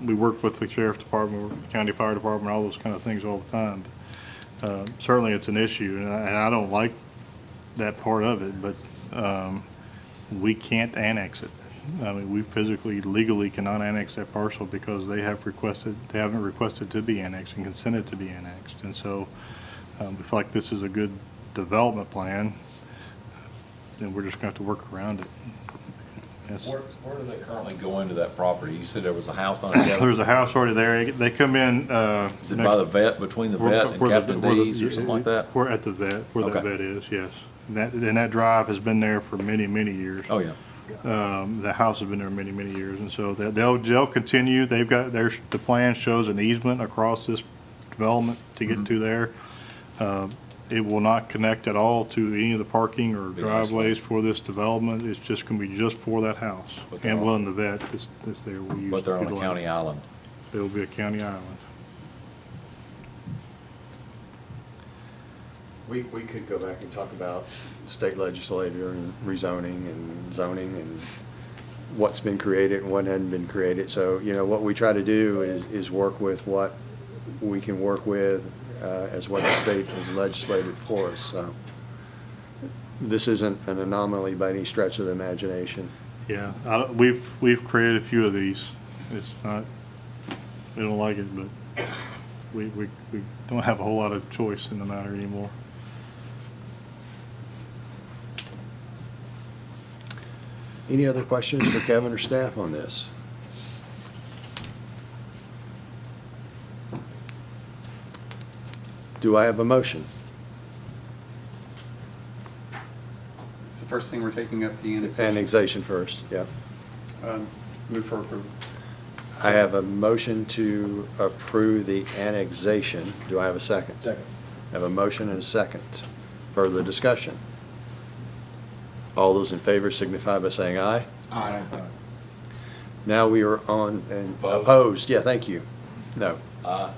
we work with the sheriff's department, with the county fire department, all those kind of things all the time. Certainly it's an issue, and I don't like that part of it, but we can't annex it. I mean, we physically, legally cannot annex that parcel because they haven't requested to be annexed and consented to be annexed. And so we feel like this is a good development plan, and we're just going to have to work around it. Yes. Where do they currently go into that property? You said there was a house on it. There's a house already there. They come in. Is it by the vet, between the vet and Captain D's or something like that? We're at the vet, where Okay. that vet is, yes. And that drive has been there for many, many years. Oh, yeah. The house has been there many, many years, and so they'll continue. They've got, the plan shows an easement across this development to get to there. It will not connect at all to any of the parking or driveways for this development. It's just gonna be just for that house. And well, in the vet that's there. We'll use. But they're on a county island. It'll be a county island. We could go back and talk about state legislature and rezoning and zoning and what's been created and what hadn't been created. So, what we try to do is work with what we can work with as what the state has legislated for us. So this isn't an anomaly by any stretch of the imagination. Yeah, we've created a few of these. It's not, we don't like it, but we don't have a whole lot of choice in the matter anymore. Any other questions for Kevin or staff on this? Do I have a motion? It's the first thing we're taking up, the annexation. Annexation first, yeah. Move for approval. I have a motion to approve the annexation. Do I have a second? Second. I have a motion and a second. Further discussion? All those in favor signify by saying aye. Aye. Now we are on, and opposed, yeah, thank you. No.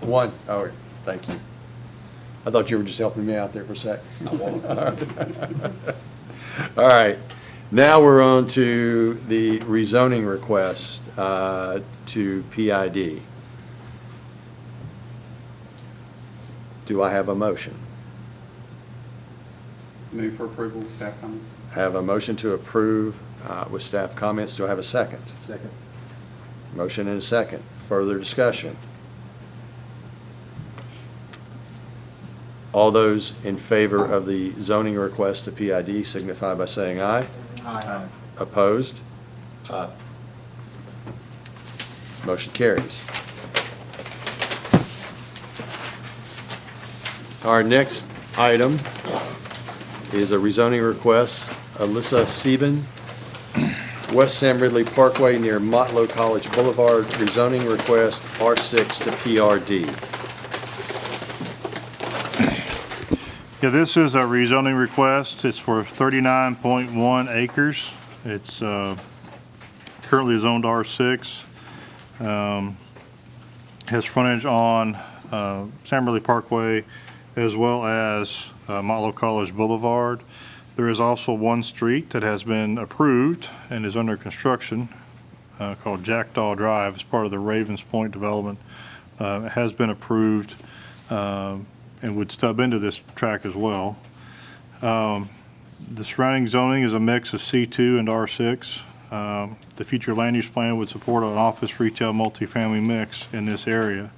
One, oh, thank you. I thought you were just helping me out there for a sec. All right, now we're on to the rezoning request to PID. Do I have a motion? Move for approval with staff comments. I have a motion to approve with staff comments. Do I have a second? Second. Motion and a second. Further discussion? All those in favor of the zoning request to PID signify by saying aye. Aye. Opposed? Motion carries. Our next item is a rezoning request, Alyssa Sieben, West Sam Ridley Parkway near Motlow College Boulevard, rezoning request R6 to PRD. Yeah, this is a rezoning request. It's for 39.1 acres. It's currently zoned R6. Has frontage on Samberley Parkway, as well as Motlow College Boulevard. There is also one street that has been approved and is under construction called Jackdaw Drive as part of the Ravens Point development. It has been approved and would stub into this track as well. The surrounding zoning is a mix of C2 and R6. The future land use plan would support an office, retail, multifamily mix in this area.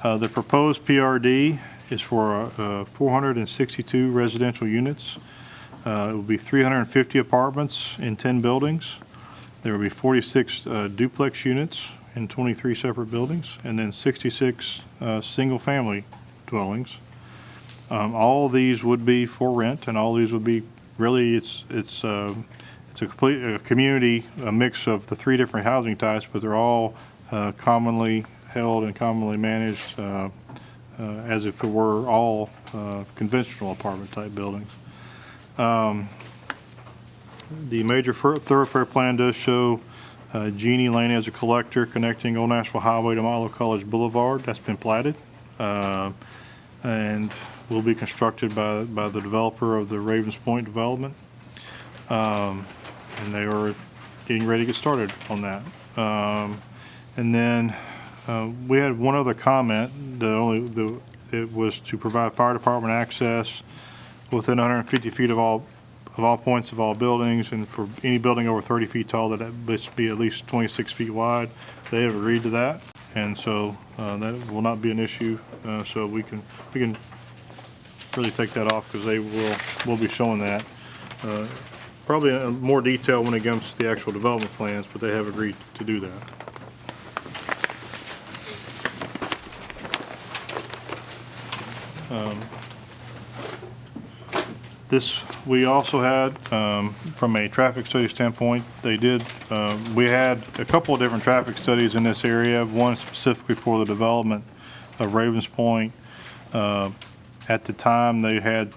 The proposed PRD is for 462 residential units. It will be 350 apartments in 10 buildings. There will be 46 duplex units in 23 separate buildings, and then 66 single-family dwellings. All of these would be for rent, and all these would be really it's a complete community, a mix of the three different housing types, but they're all commonly held and commonly managed as if it were all conventional apartment type buildings. The major thoroughfare plan does show Genie Lane as a collector connecting Old Nashville Highway to Motlow College Boulevard. That's been platted and will be constructed by the developer of the Ravens Point development. And they are getting ready to get started on that. And then we had one other comment. It was to provide fire department access within 150 feet of all points of all buildings, and for any building over 30 feet tall that must be at least 26 feet wide. They have agreed to that, and so that will not be an issue. So we can really take that off because they will be showing that. Probably in more detail when it comes to the actual development plans, but they have agreed to do that. This, we also had, from a traffic study standpoint, we had a couple of different traffic studies in this area, one specifically for the development of Ravens Point. At the time, they had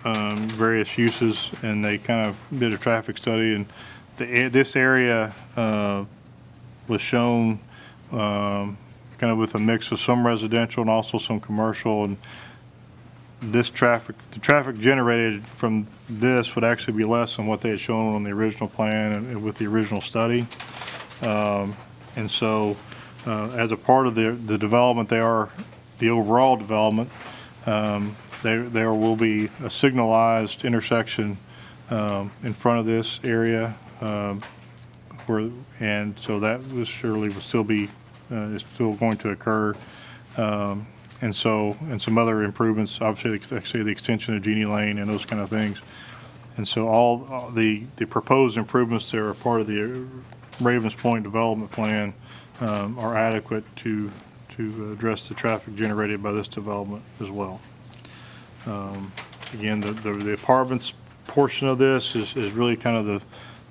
various uses, and they kind of did a traffic study, and this area was shown kind of with a mix of some residential and also some commercial, and the traffic generated from this would actually be less than what they had shown on the original plan and with the original study. And so as a part of the development, the overall development, there will be a signalized intersection in front of this area, and so that surely will still be is still going to occur. And some other improvements, obviously, like I say, the extension of Genie Lane and those kind of things. And so all the proposed improvements that are part of the Ravens Point development plan are adequate to address the traffic generated by this development as well. Again, the apartments portion of this is really kind of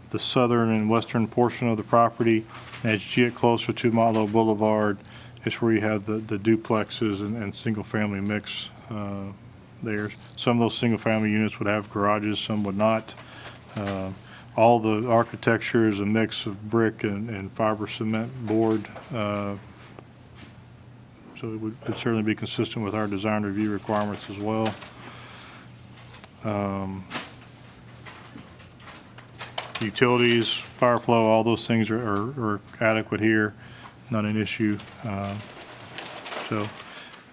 the southern and western portion of the property. And as you get closer to Motlow Boulevard, it's where you have the duplexes and single-family mix there. Some of those single-family units would have garages, some would not. All the architecture is a mix of brick and fiber cement board. So it would certainly be consistent with our design review requirements as well. Utilities, fire flow, all those things are adequate here. Not an issue. So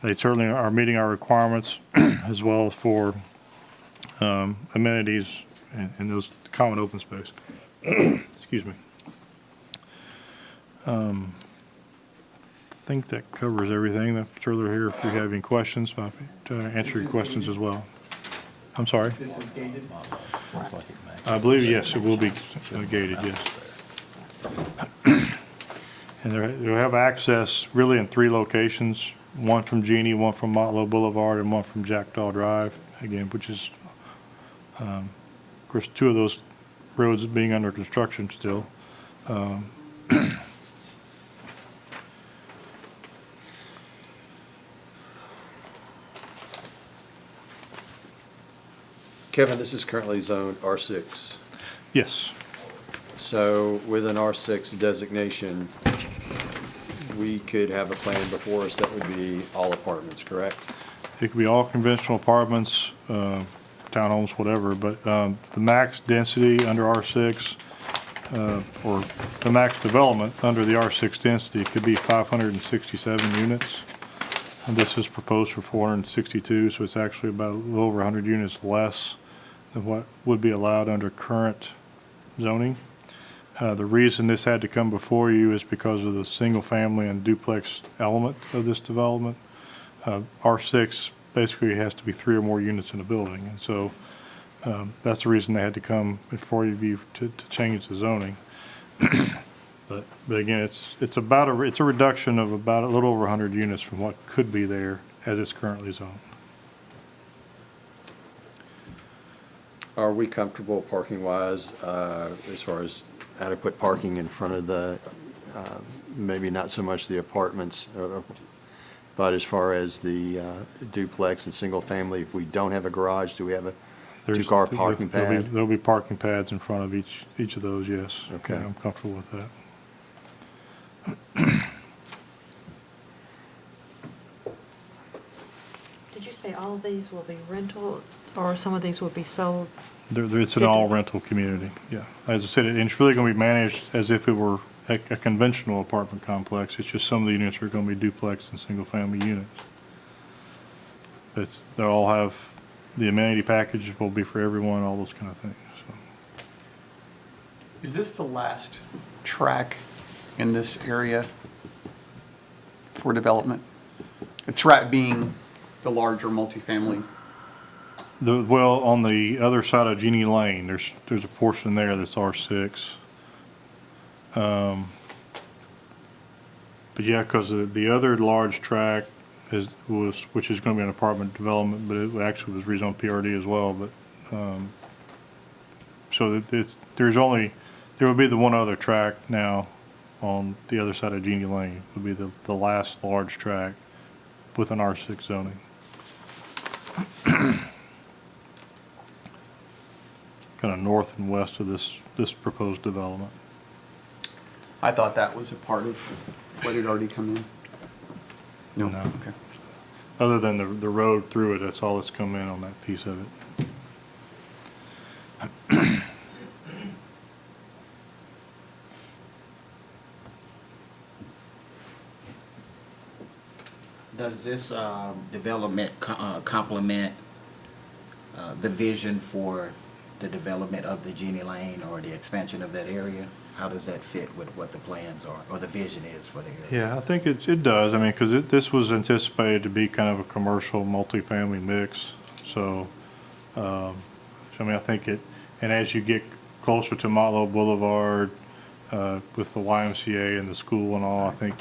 they certainly are meeting our requirements as well as for amenities and those common open space. Excuse me. I think that covers everything. I'm sure they're here if you have any questions. I'll answer your questions as well. I'm sorry? This is gated? I believe, yes, it will be gated, yes. And they'll have access really in 3 locations, one from Genie, one from Motlow Boulevard, and one from Jackdaw Drive, again, which is, of course, 2 of those roads being under construction still. Kevin, this is currently zoned R6. Yes. So with an R6 designation, we could have a plan before us that would be all apartments, correct? It could be all conventional apartments, townhomes, whatever, but the max density under R6, or the max development under the R6 density could be 567 units. And this is proposed for 462, so it's actually about a little over 100 units less than what would be allowed under current zoning. The reason this had to come before you is because of the single-family and duplex element of this development. R6 basically has to be 3 or more units in a building, and so that's the reason they had to come before you to change the zoning. But again, it's a reduction of about a little over 100 units from what could be there as it's currently zoned. Are we comfortable parking-wise, as far as adequate parking in front of the, maybe not so much the apartments, but as far as the duplex and single-family, if we don't have a garage, do we have a two-car parking pad? There'll be parking pads in front of each of those, yes. Okay. Yeah, I'm comfortable with that. Did you say all of these will be rental, or some of these will be sold? It's an all rental community, yeah. As I said, it's really going to be managed as if it were a conventional apartment complex. It's just some of the units are going to be duplex and single-family units. They'll all have, the amenity package will be for everyone, all those kind of things, so. Is this the last track in this area for development? A track being the larger multifamily? Well, on the other side of Jeannie Lane, there's a portion there that's R6. But yeah, because the other large tract which is going to be an apartment development, but it actually was rezoned PRD as well. But so there would be the one other tract now on the other side of Jeannie Lane would be the last large tract with an R6 zoning. Kind of north and west of this proposed development. I thought that was a part of what had already come in. No. Okay. Other than the road through it, that's all that's come in on that piece of it. Does this development complement the vision for the development of the Jeannie Lane or the expansion of that area? How does that fit with what the plans are, or the vision is for the area? Yeah, I think it does. I mean, because this was anticipated to be kind of a commercial multifamily mix. So, I mean, I think and as you get closer to Motlow Boulevard, with the YMCA and the school and all, I think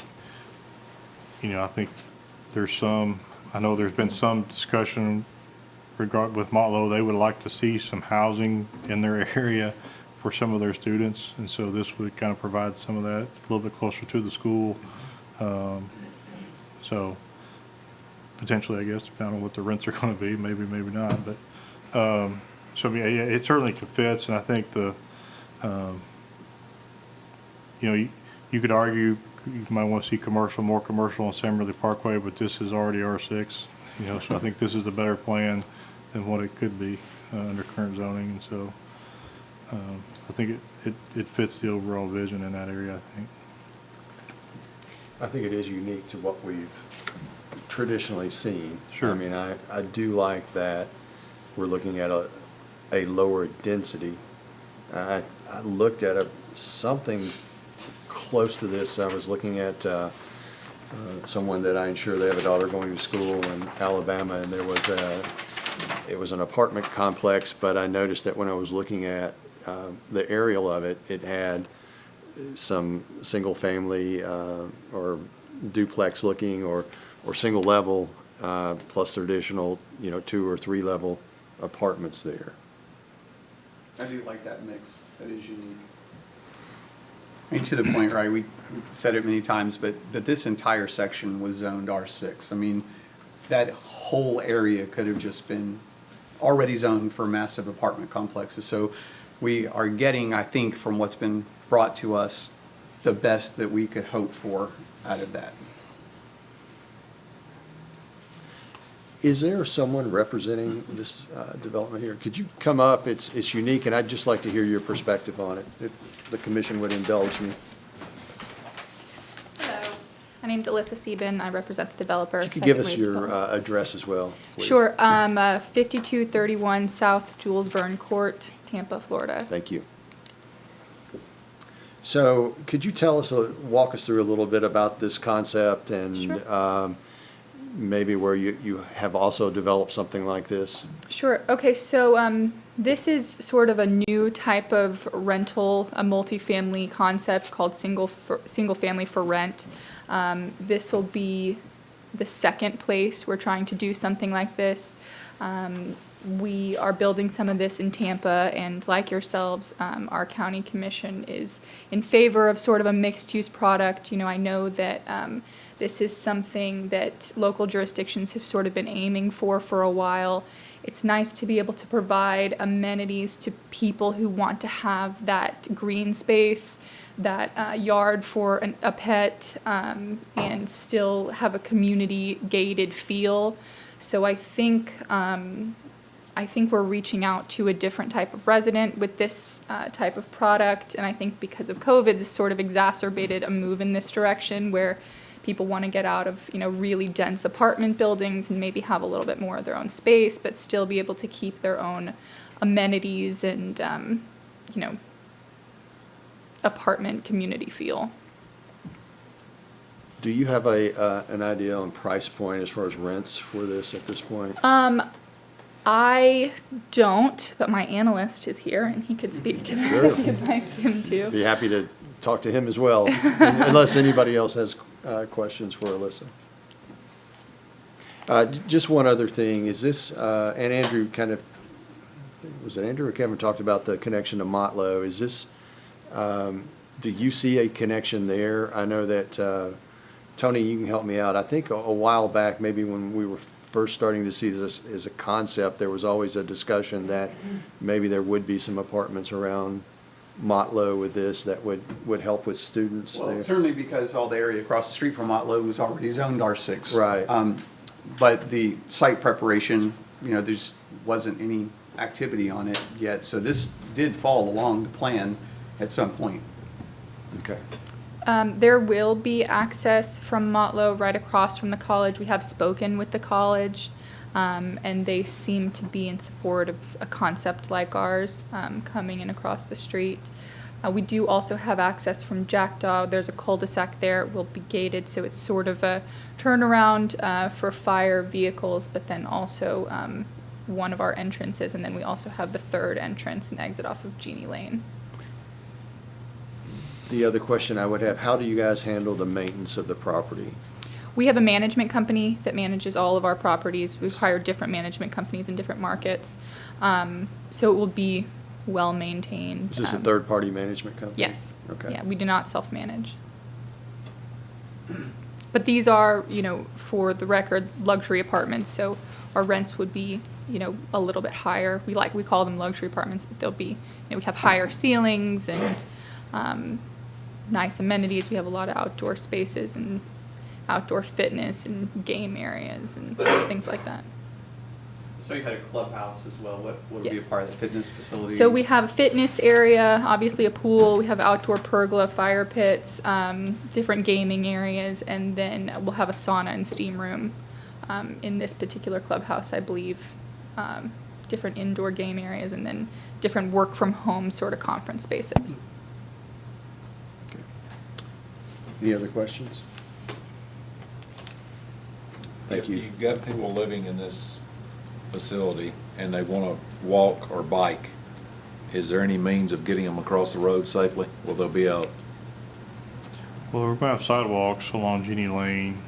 I know there's been some discussion with Motlow. They would like to see some housing in their area for some of their students, and so this would kind of provide some of that a little bit closer to the school. So potentially, I guess, depending on what the rents are going to be, maybe not. But so yeah, it certainly fits, and I think you could argue you might want to see more commercial on Samerly Parkway, but this is already R6. So I think this is a better plan than what it could be under current zoning, and so. I think it fits the overall vision in that area, I think. I think it is unique to what we've traditionally seen. Sure. I mean, I do like that we're looking at a lower density. I looked at something close to this. I was looking at someone that I insure, they have a daughter going to school in Alabama, and it was an apartment complex, but I noticed that when I was looking at the aerial of it, it had some single-family or duplex-looking or single-level plus additional, 2 or 3 level apartments there. I do like that mix. That is unique. I mean, to the point, right, we said it many times, but this entire section was zoned R6. I mean, that whole area could have just been already zoned for massive apartment complexes. So we are getting, I think, from what's been brought to us, the best that we could hope for out of that. Is there someone representing this development here? Could you come up? It's unique, and I'd just like to hear your perspective on it, if the commission would indulge me. Hello, my name's Alyssa Sieben. I represent the developer. If you could give us Second Wave your Development. address as well, please. Sure, 5231 South Jules Verne Court, Tampa, Florida. Thank you. So could you tell us, walk us through a little bit about this concept and Sure. Maybe where you have also developed something like this? Sure. Okay, so this is sort of a new type of rental, a multifamily concept called single family for rent. This will be the second place we're trying to do something like this. We are building some of this in Tampa, and like yourselves, our county commission is in favor of sort of a mixed-use product. You know, I know that this is something that local jurisdictions have sort of been aiming for a while. It's nice to be able to provide amenities to people who want to have that green space, that yard for a pet, and still have a community gated feel. So I think we're reaching out to a different type of resident with this type of product, and I think because of COVID, this sort of exacerbated a move in this direction where people want to get out of, you know, really dense apartment buildings and maybe have a little bit more of their own space, but still be able to keep their own amenities and, you know, apartment community feel. Do you have an idea on price point as far as rents for this at this point? I don't, but my analyst is here and he could speak to that if you'd like him to. Be happy to talk to him as well, unless anybody else has questions for Alyssa. Just one other thing, is this, and Andrew kind of, was it Andrew or Kevin talked about the connection to Motlow? Is this, do you see a connection there? I know that, Tony, you can help me out. I think a while back, maybe when we were first starting to see this as a concept, there was always a discussion that maybe there would be some apartments around Motlow with this that would help with students Well, there. certainly because all the area across the street from Motlow was already zoned R6. Right. But the site preparation, you know, there's wasn't any activity on it yet, so this did fall along the plan at some point. Okay. There will be access from Motlow right across from the college. We have spoken with the college, and they seem to be in support of a concept like ours, coming in across the street. We do also have access from Jackdaw. There's a cul-de-sac there. It will be gated, so it's sort of a turnaround for fire vehicles, but then also one of our entrances, and then we also have the third entrance and exit off of Jeannie Lane. The other question I would have, how do you guys handle the maintenance of the property? We have a management company that manages all of our properties. We've hired different management companies in different markets. So it will be well-maintained. Is this a third-party management company? Yes. Okay. Yeah, we do not self-manage. But these are, you know, for the record, luxury apartments, so our rents would be, you know, a little bit higher. We call them luxury apartments, but they'll be, you know, we have higher ceilings and nice amenities. We have a lot of outdoor spaces and outdoor fitness and game areas and things like that. So you had a clubhouse as well. What would be a Yes. part of the fitness facility? So we have a fitness area, obviously a pool, we have outdoor pergola, fire pits, different gaming areas, and then we'll have a sauna and steam room in this particular clubhouse, I believe. Different indoor game areas and then different work from home sort of conference spaces. Any other questions? Thank If you. you've got people living in this facility and they want to walk or bike, is there any means of getting them across the road safely? Will there be a, Well, we're going to have sidewalks along Jeannie Lane.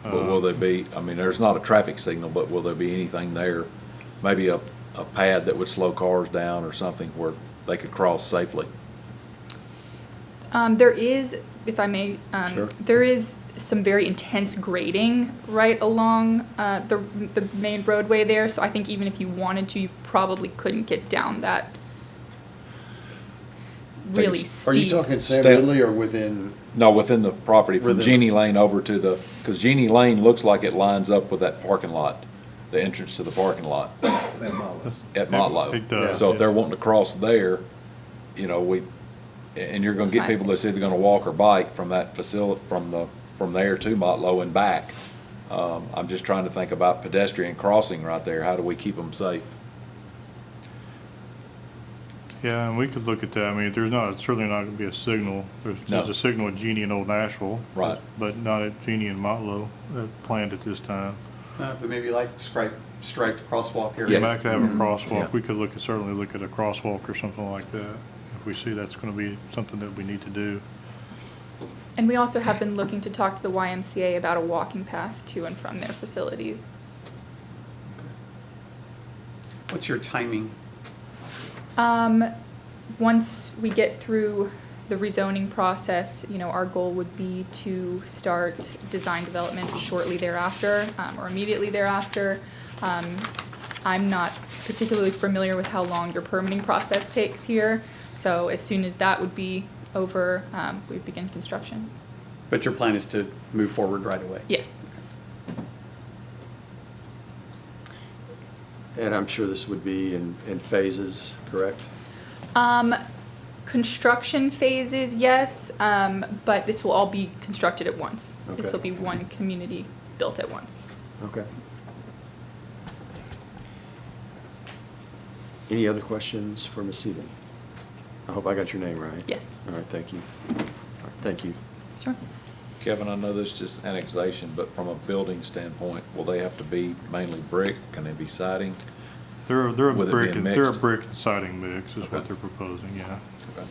will there be, I mean, there's not a traffic signal, but will there be anything there? Maybe a pad that would slow cars down or something where they could cross safely? There is, if I may, Sure. there is some very intense grading right along the main roadway there. So I think even if you wanted to, you probably couldn't get down that really steep. Are you talking Sam Step. Ridley or within No, within the property, from Within- Jeannie Lane over to the, because Jeannie Lane looks like it lines up with that parking lot, the entrance to the parking lot at Motlow. It does, So if yeah. they're wanting to cross there, you know, and you're gonna get people that's either gonna walk or bike from that facility, from there to Motlow and back. I'm just trying to think about pedestrian crossing right there. How do we keep them safe? Yeah, and we could look at that. I mean, there's not, certainly not gonna be a signal. There's No. a signal at Genie and Old Nashville. Right. But not at Genie and Motlow, planned at this time. But maybe like striped crosswalk We areas. might have a Yeah. crosswalk. We could certainly look at a crosswalk or something like that, if we see that's gonna be something that we need to do. And we also have been looking to talk to the YMCA about a walking path to and from their facilities. What's your timing? Once we get through the rezoning process, you know, our goal would be to start design development shortly thereafter, or immediately thereafter. I'm not particularly familiar with how long your permitting process takes here, so as soon as that would be over, we'd begin construction. But your plan is to move forward right away? Yes. And I'm sure this would be in phases, correct? Construction phases, yes, but this will all be constructed at once. This Okay. will be one community built at once. Okay. Any other questions for Ms. Seaton? I hope I got your name right. Yes. All right, thank you. All right, thank you. Sure. Kevin, I know this is just annexation, but from a building standpoint, will they have to be mainly brick? Can they be siding? They're a With it brick, being and they're a mixed? brick and siding mix is Okay. what they're proposing, yeah. Okay.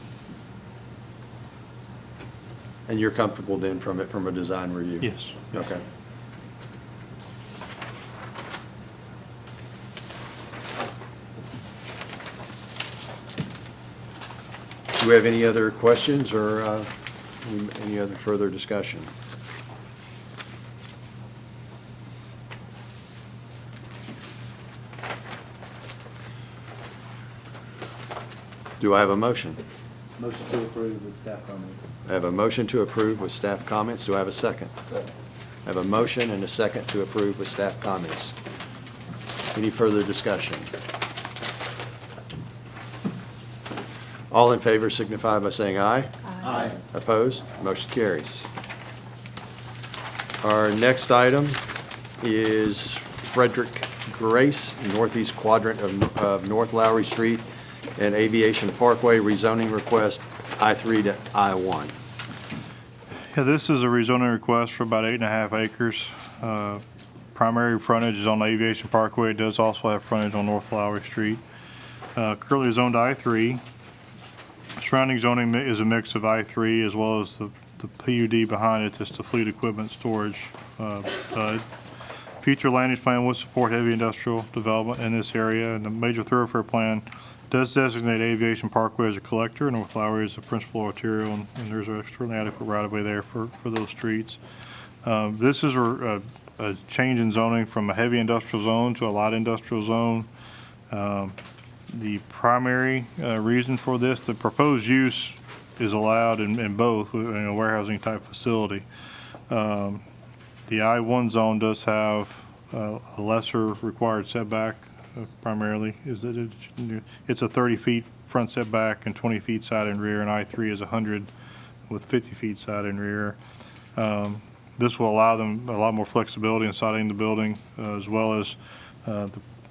And you're comfortable then from a design review? Yes. Okay. Do we have any other questions or any other further discussion? Do I have a motion? Motion to approve with staff comments. I have a motion to approve with staff comments. Do I have a second? I have a motion and a second to approve with staff comments. Any further discussion? All in favor signify by saying aye. Aye. Opposed? Motion carries. Our next item is Frederick Grace, northeast quadrant of North Lowry Street and Aviation Parkway, rezoning request I-3 to I-1. Yeah, this is a rezoning request for about 8.5 acres. Primary frontage is on the Aviation Parkway. It does also have frontage on North Lowry Street. Currently zoned I-3. Surrounding zoning is a mix of I-3 as well as the PUD behind it, just the fleet equipment storage. Future land use plan would support heavy industrial development in this area, and the major thoroughfare plan does designate Aviation Parkway as a collector and North Lowry as the principal arterial, and there's a certainly adequate right-of-way there for those streets. This is a change in zoning from a heavy industrial zone to a light industrial zone. The primary reason for this, the proposed use is allowed in both, in a warehousing type facility. The I-1 zone does have a lesser required setback, primarily, is that it's a 30 feet front setback and 20 feet side and rear, and I-3 is 100 with 50 feet side and rear. This will allow them a lot more flexibility in siding the building, as well as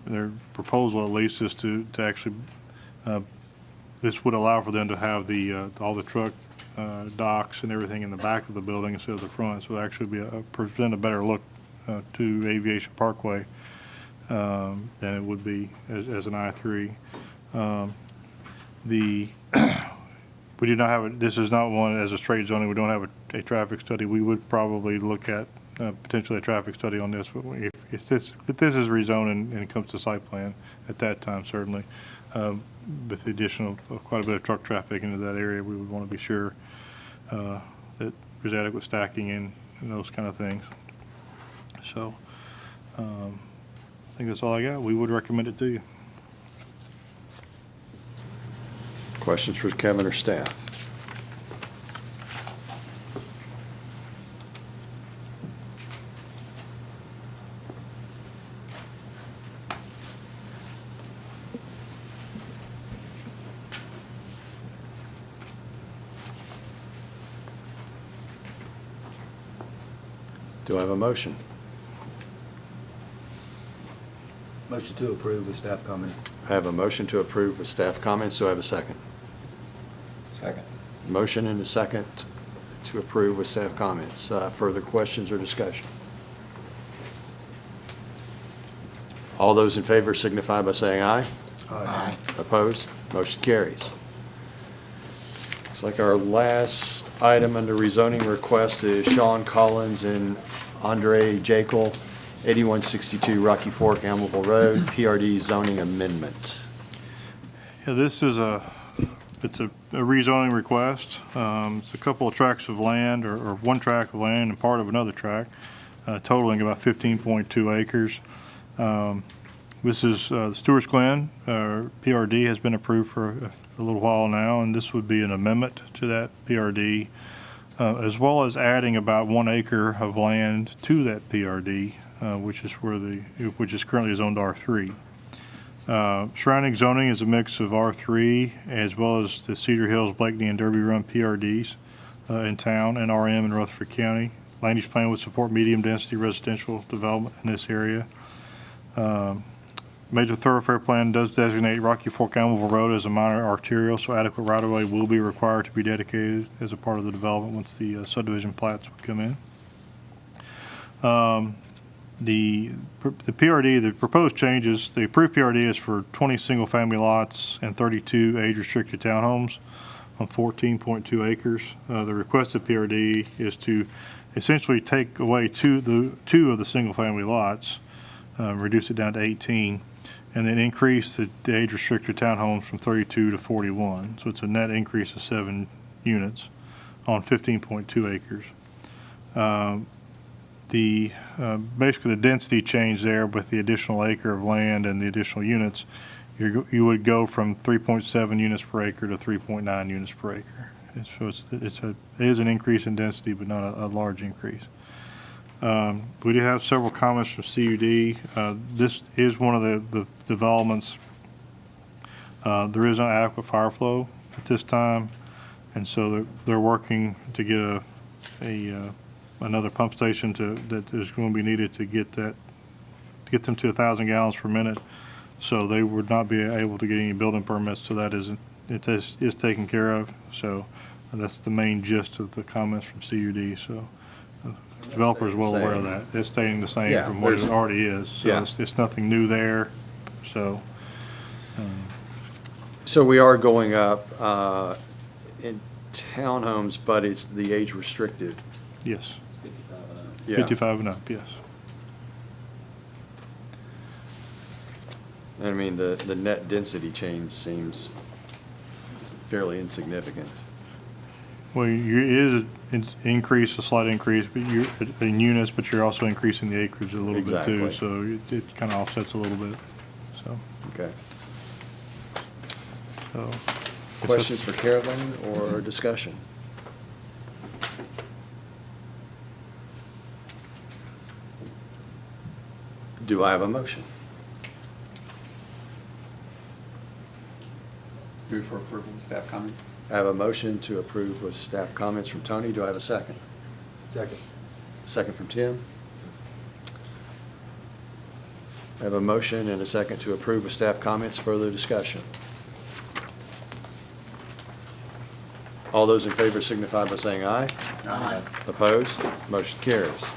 their proposal at least is to actually, this would allow for them to have all the truck docks and everything in the back of the building instead of the front, so it'll actually present a better look to Aviation Parkway than it would be as an I-3. We do not have, this is not one as a straight zoning, we don't have a traffic study. We would probably look at potentially a traffic study on this, but if this is rezoned and it comes to site plan, at that time, certainly, with the addition of quite a bit of truck traffic into that area, we would want to be sure that there's adequate stacking and those kind of things. So, I think that's all I got. We would recommend it to you. Questions for Kevin or staff? Do I have a motion? Motion to approve with staff comments. I have a motion to approve with staff comments. Do I have a second? Second. Motion and a second to approve with staff comments. Further questions or discussion? All those in favor signify by saying aye. Aye. Opposed? Motion carries. Looks like our last item under rezoning request is Sean Collins and Andre Jekyll, 8162 Rocky Fork, Amable Road, PRD zoning amendment. Yeah, this is it's a rezoning request. It's a couple of tracts of land, or one tract of land and part of another tract, totaling about 15.2 acres. This is Stewart's Glen. PRD has been approved for a little while now, and this would be an amendment to that PRD, as well as adding about 1 acre of land to that PRD, which is currently zoned R3. Surrounding zoning is a mix of R3 as well as the Cedar Hills, Blakeney, and Derby Run PRDs in town, and RM in Rutherford County. Land use plan would support medium-density residential development in this area. Major thoroughfare plan does designate Rocky Fork Amable Road as a minor arterial, so adequate right-of-way will be required to be dedicated as a part of the development once the subdivision plats would come in. The PRD, the proposed changes, the approved PRD is for 20 single-family lots and 32 age-restricted townhomes on 14.2 acres. The requested PRD is to essentially take away two of the single-family lots, reduce it down to 18, and then increase the age-restricted townhomes from 32 to 41. So it's a net increase of 7 units on 15.2 acres. Basically the density change there with the additional acre of land and the additional units, you would go from 3.7 units per acre to 3.9 units per acre. And so it is an increase in density, but not a large increase. We do have several comments from CUD. This is one of the developments. There is no adequate fire flow at this time, and so they're working to get another pump station that is going to be needed to get them to 1,000 gallons per minute. So they would not be able to get any building permits. So that is taken care of. So that's the main gist of the comments from CUD. So the developer is well aware of that. It's staying the same from what it already is. So it's nothing new there. So. So we are going up in townhomes, but it's the age restricted. Yes. 55 and up. Yeah. 55 and up, yes. I mean, the net density change seems fairly insignificant. Well, it is an increase, a slight increase, but in units, but you're also increasing the acreage a little bit too. Exactly. So it kind of offsets a little bit. So. Okay. So, Questions for Carolyn or discussion? Do I have a motion? Move for approval of staff comment. I have a motion to approve with staff comments from Tony. Do I have a second? Second. Second from Tim. I have a motion and a second to approve with staff comments. Further discussion? All those in favor signify by saying aye. Aye. Opposed? Motion carries.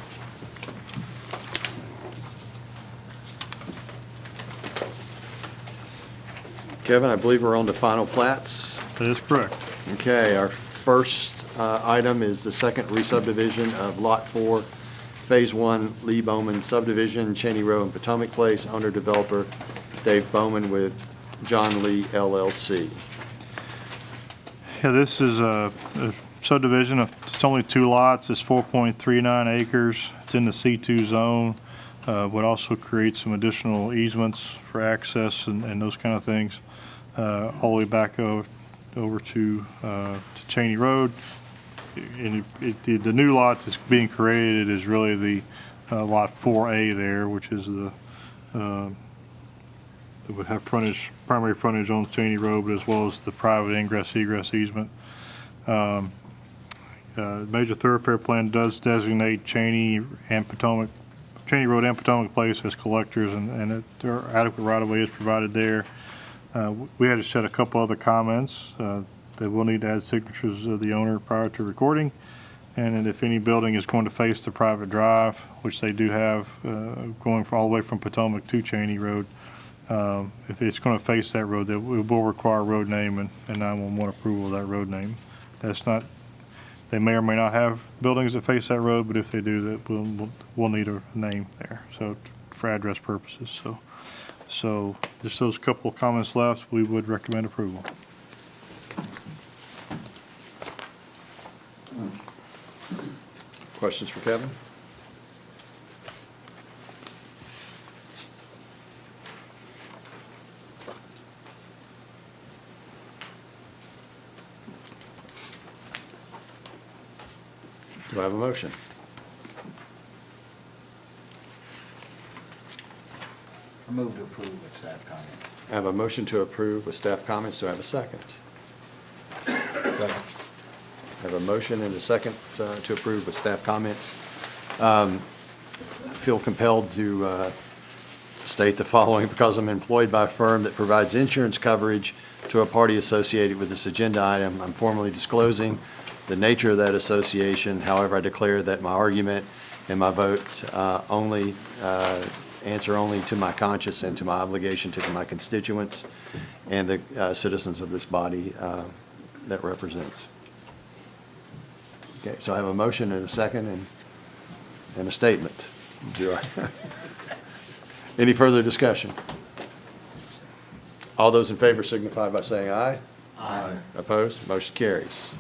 Kevin, I believe we're on to final plats. that is correct. Okay, our first item is the second re-subdivision of Lot 4, Phase 1, Lee Bowman subdivision, Cheney Row and Potomac Place, owner developer Dave Bowman with John Lee LLC. Yeah, this is a subdivision of, it's only 2 lots, it's 4.39 acres, it's in the C2 zone. Would also create some additional easements for access and those kind of things, all the way back over to Cheney Road. And the new lot that's being created is really the Lot 4A there, which is it would have primary frontage on Cheney Road, but as well as the private ingress egress easement. major thoroughfare plan does designate Cheney Road and Potomac Place as collectors, and there are adequate right-of-way is provided there. We had to set a couple other comments. They will need to add signatures of the owner prior to recording. And then if any building is going to face the private drive, which they do have, going all the way from Potomac to Cheney Road, if it's going to face that road, it will require a road name and 911 approval of that road name. That's not, they may or may not have buildings that face that road, but if they do, that we'll need a name there, so for address purposes. So just those couple of comments left, we would recommend approval. Questions for Kevin? Do I have a motion? I move to approve with staff comment. I have a motion to approve with staff comments. Do I have a second? Second. I have a motion and a second to approve with staff comments. I feel compelled to state the following. Because I'm employed by a firm that provides insurance coverage to a party associated with this agenda item, I'm formally disclosing the nature of that association. However, I declare that my argument and my vote answer only to my conscience and to my obligation to my constituents and the citizens of this body that represents. Okay, so I have a motion and a second and a statement. Do I? Any further discussion? All those in favor signify by saying aye. Aye. Opposed? Motion carries.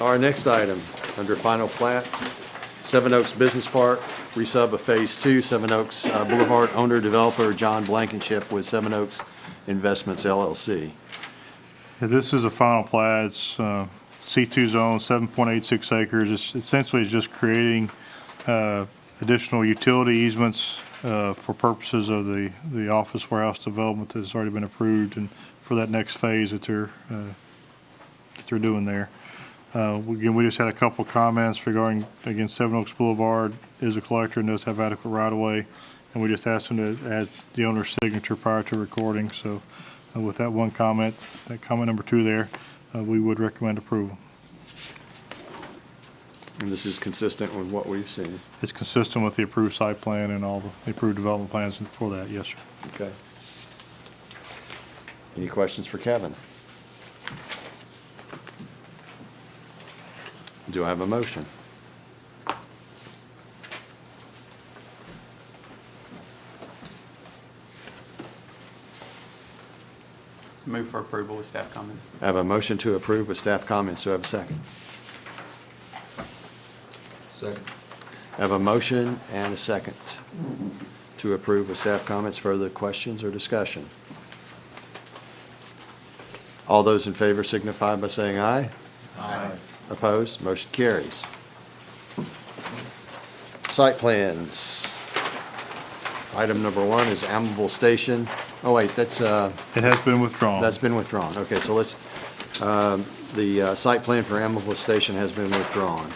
Our next item, under final plats, Seven Oaks Business Park, resub of Phase 2, Seven Oaks Boulevard, owner developer John Blankenship with Seven Oaks Investments LLC. Yeah, this is a final plat. It's C2 zone, 7.86 acres. It's essentially just creating additional utility easements for purposes of the office warehouse development that's already been approved, and for that next phase that they're doing there. Again, we just had a couple comments regarding, again, Seven Oaks Boulevard is a collector and does have adequate right-of-way, and we just asked them to add the owner's signature prior to recording. So with that one comment, that comment number 2 there, we would recommend approval. And this is consistent with what we've seen. It's consistent with the approved site plan and all the approved development plans for that, yes, sir. Okay. Any questions for Kevin? Do I have a motion? Move for approval with staff comments. I have a motion to approve with staff comments. Do I have a second? Second. I have a motion and a second to approve with staff comments. Further questions or discussion? All those in favor signify by saying aye. Aye. Opposed? Motion carries. Site plans. Item number 1 is Amable Station. Oh, wait, that's, It has been withdrawn. that's been withdrawn. Okay, so let's, the site plan for Amable Station has been withdrawn.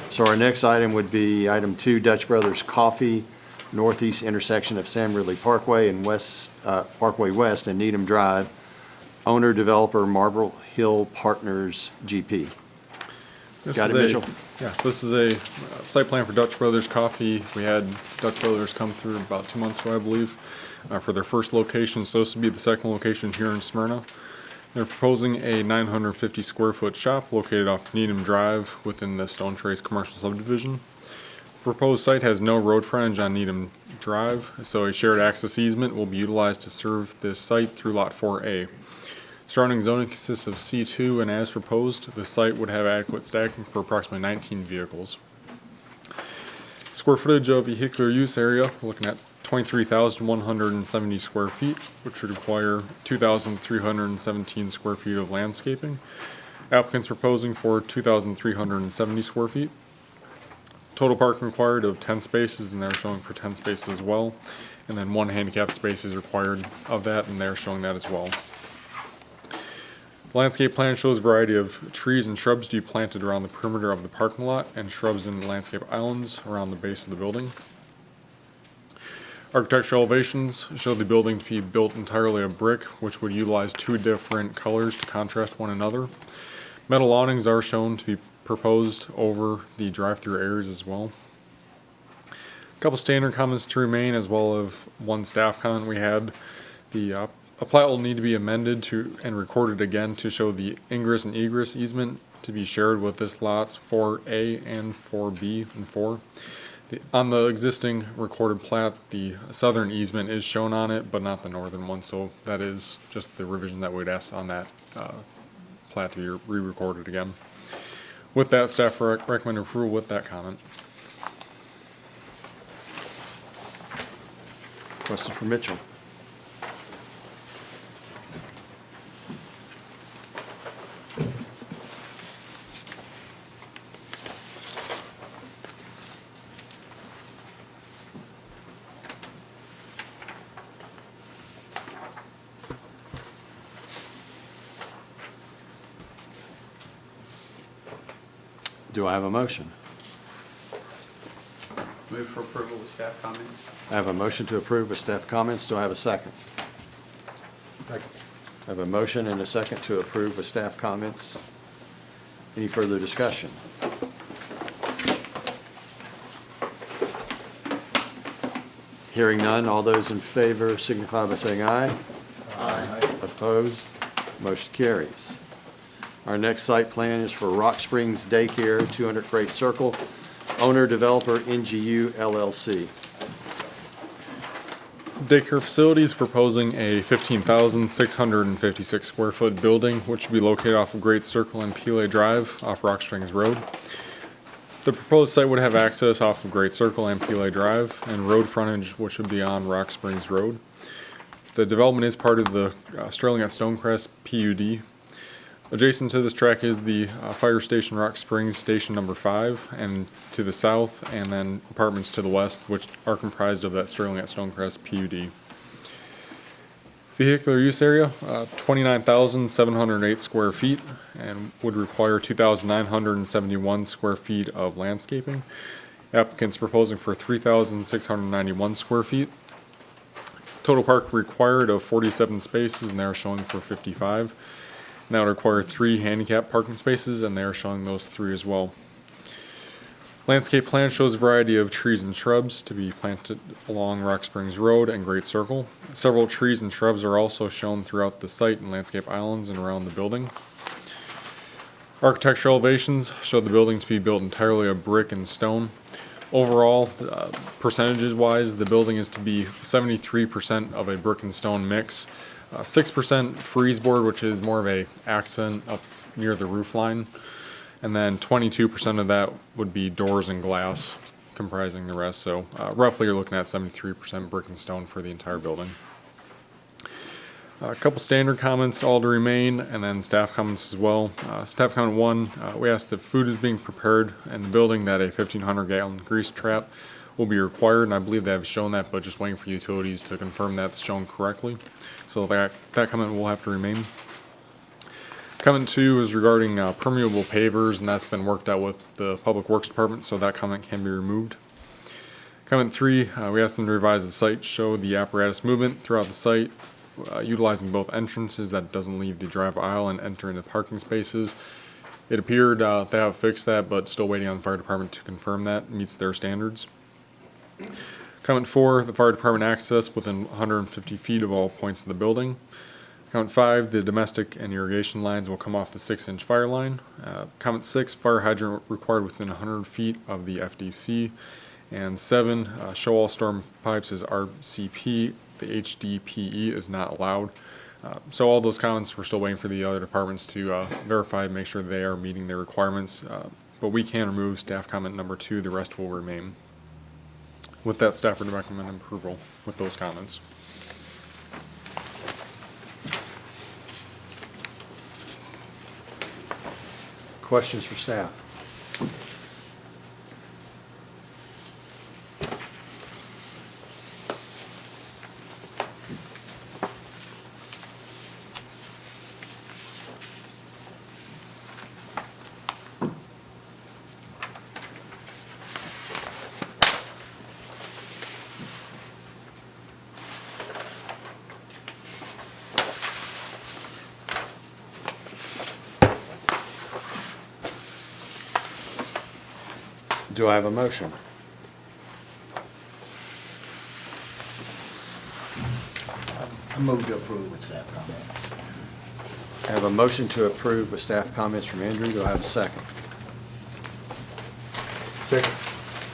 So our next item would be item 2, Dutch Brothers Coffee, northeast intersection of Sam Ridley Parkway and Parkway West and Needham Drive. Owner, developer, Marble Hill Partners, GP. Got it, Mitchell? Yeah, this is a site plan for Dutch Brothers Coffee. We had Dutch Brothers come through about 2 months ago, I believe, for their first location. So this would be the second location here in Smyrna. They're proposing a 950 square foot shop located off Needham Drive within the Stone Trace commercial subdivision. Proposed site has no road frontage on Needham Drive, so a shared access easement will be utilized to serve this site through Lot 4A. Surrounding zoning consists of C2, and as proposed, the site would have adequate stacking for approximately 19 vehicles. Square footage of vehicular use area, we're looking at 23,170 square feet, which would require 2,317 square feet of landscaping. Applicant's proposing for 2,370 square feet. Total parking required of 10 spaces, and they're showing for 10 spaces as well. And then 1 handicap space is required of that, and they're showing that as well. The landscape plan shows a variety of trees and shrubs to be planted around the perimeter of the parking lot and shrubs and landscape islands around the base of the building. Architectural elevations show the building to be built entirely of brick, which would utilize 2 different colors to contrast one another. Metal awnings are shown to be proposed over the drive-through areas as well. A couple standard comments to remain, as well as one staff comment we had. A plat will need to be amended to and recorded again to show the ingress and egress easement to be shared with this lots 4A and 4B and 4. On the existing recorded plat, the southern easement is shown on it, but not the northern one, so that is just the revision that we'd ask on that plat to be re-recorded again. With that, staff recommend approval with that comment. Question for Mitchell. Do I have a motion? Move for approval with staff comments. I have a motion to approve with staff comments. Do I have a second? Second. I have a motion and a second to approve with staff comments. Any further discussion? Hearing none, all those in favor signify by saying aye. Aye. Opposed? Motion carries. Our next site plan is for Rock Springs Daycare, 200 Great Circle, owner developer NGU LLC. Daycare facility is proposing a 15,656 square foot building, which should be located off of Great Circle and Pele Drive off Rock Springs Road. The proposed site would have access off of Great Circle and Pele Drive and road frontage, which would be on Rock Springs Road. The development is part of the Sterling at Stonecrest PUD. Adjacent to this track is the fire station Rock Springs Station Number 5, and to the south, and then apartments to the west, which are comprised of that Sterling at Stonecrest PUD. Vehicular use area, 29,708 square feet, and would require 2,971 square feet of landscaping. Applicant's proposing for 3,691 square feet. Total park required of 47 spaces, and they are showing for 55. And that would require 3 handicap parking spaces, and they are showing those 3 as well. Landscape plan shows a variety of trees and shrubs to be planted along Rock Springs Road and Great Circle. Several trees and shrubs are also shown throughout the site and landscape islands and around the building. Architectural elevations show the building to be built entirely of brick and stone. Overall, percentages-wise, the building is to be 73% of a brick and stone mix. 6% freeze board, which is more of a accent up near the roof line, and then 22% of that would be doors and glass comprising the rest. So roughly you're looking at 73% brick and stone for the entire building. A couple standard comments all to remain, and then staff comments as well. Staff comment 1, we asked if food is being prepared in the building that a 1,500 gallon grease trap will be required, and I believe they have shown that, but just waiting for utilities to confirm that's shown correctly. So that comment will have to remain. Comment 2 is regarding permeable pavers, and that's been worked out with the Public Works Department, so that comment can be removed. Comment 3, we asked them to revise the site, show the apparatus movement throughout the site, utilizing both entrances that doesn't leave the drive aisle and enter into parking spaces. It appeared they have fixed that, but still waiting on the fire department to confirm that meets their standards. Comment 4, the fire department access within 150 feet of all points of the building. Comment 5, the domestic and irrigation lines will come off the 6-inch fire line. Comment 6, fire hydrant required within 100 feet of the FDC. And 7, show all storm pipes is RCP. The HDPE is not allowed. So all those comments, we're still waiting for the other departments to verify and make sure they are meeting their requirements. But we can remove staff comment number 2, the rest will remain. With that, staff would recommend approval with those comments. Questions for staff? Do I have a motion? I move to approve with staff comment. I have a motion to approve with staff comments from Andrew. Do I have a second? Second.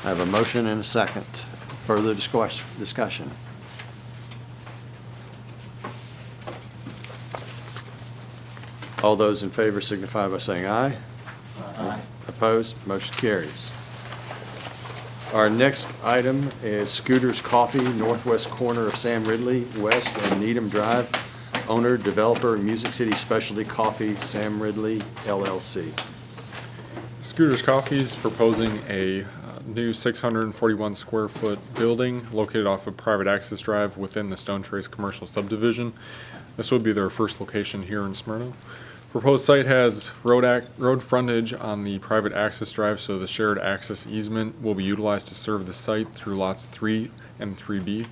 I have a motion and a second. Further discussion? All those in favor signify by saying aye. Aye. Opposed? Motion carries. Our next item is Scooter's Coffee, northwest corner of Sam Ridley, West and Needham Drive. Owner, developer, Music City Specialty Coffee, Sam Ridley, LLC. Scooter's Coffee is proposing a new 641 square foot building located off of private access drive within the Stone Trace Commercial Subdivision. This would be their first location here in Smyrna. Proposed site has road frontage on the private access drive, so the shared access easement will be utilized to serve the site through lots 3 and 3B.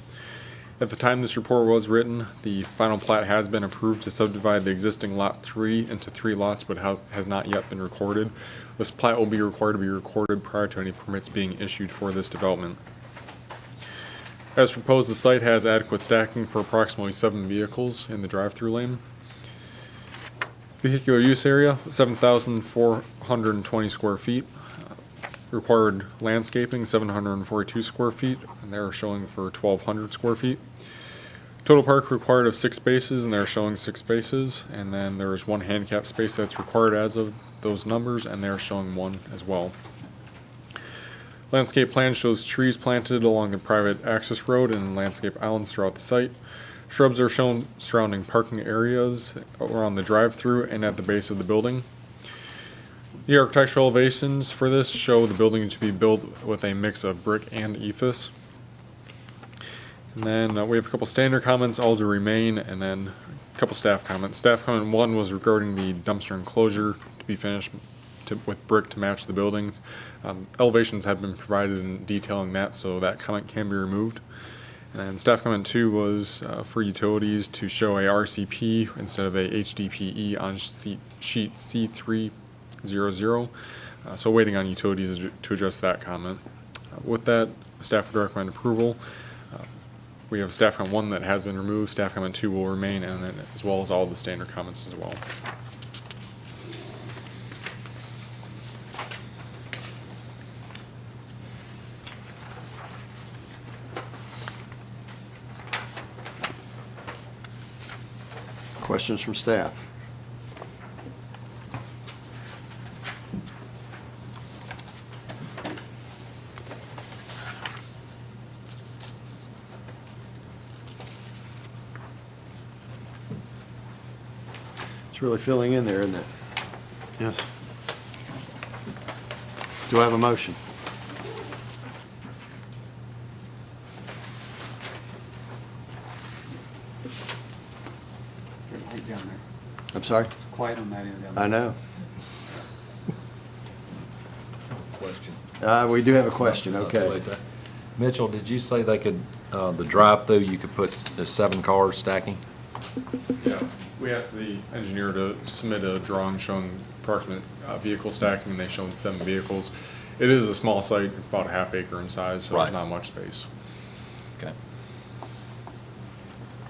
At the time this report was written, the final plat has been approved to subdivide the existing lot 3 into 3 lots, but has not yet been recorded. This plat will be required to be recorded prior to any permits being issued for this development. As proposed, the site has adequate stacking for approximately 7 vehicles in the drive-through lane. Vehicular use area, 7,420 square feet. Required landscaping, 742 square feet, and they're showing for 1,200 square feet. Total park required of 6 spaces, and they're showing 6 spaces. And then there's 1 handicap space that's required as of those numbers, and they're showing 1 as well. Landscape plan shows trees planted along the private access road and landscape islands throughout the site. Shrubs are shown surrounding parking areas around the drive-through and at the base of the building. The architectural elevations for this show the building to be built with a mix of brick and ephes. And then we have a couple standard comments, all to remain, and then a couple staff comments. Staff comment 1 was regarding the dumpster enclosure to be finished with brick to match the buildings. Elevations have been provided in detailing that, so that comment can be removed. And then staff comment 2 was for utilities to show a RCP instead of a HDPE on sheet C300. So waiting on utilities to address that comment. With that, staff would recommend approval. We have staff comment 1 that has been removed, staff comment 2 will remain, and then as well as all the standard comments as well. Questions from staff? It's really filling in there, isn't it? Yes. Do I have a motion? Down there. I'm sorry? It's quiet on that end down there. I know. Question. We do have a question, okay. Mitchell, did you say they could, the drive-through, you could put the 7 cars stacking? Yeah, we asked the engineer to submit a drawing showing approximate vehicle stacking, and they showed 7 vehicles. It is a small site, about a half acre in size, so Right. there's not much space. Okay.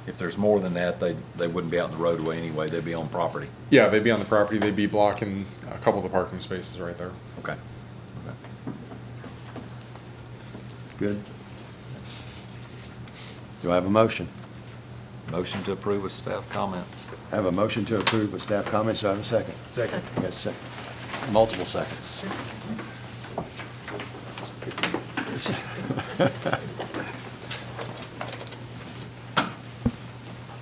If there's more than that, they wouldn't be out in the roadway anyway, they'd be on property. Yeah, they'd be on the property, they'd be blocking a couple of the parking spaces right there. Okay. Good. Do I have a motion? Motion to approve with staff comments. I have a motion to approve with staff comments. Do I have a second? Second. I got a second. Multiple seconds.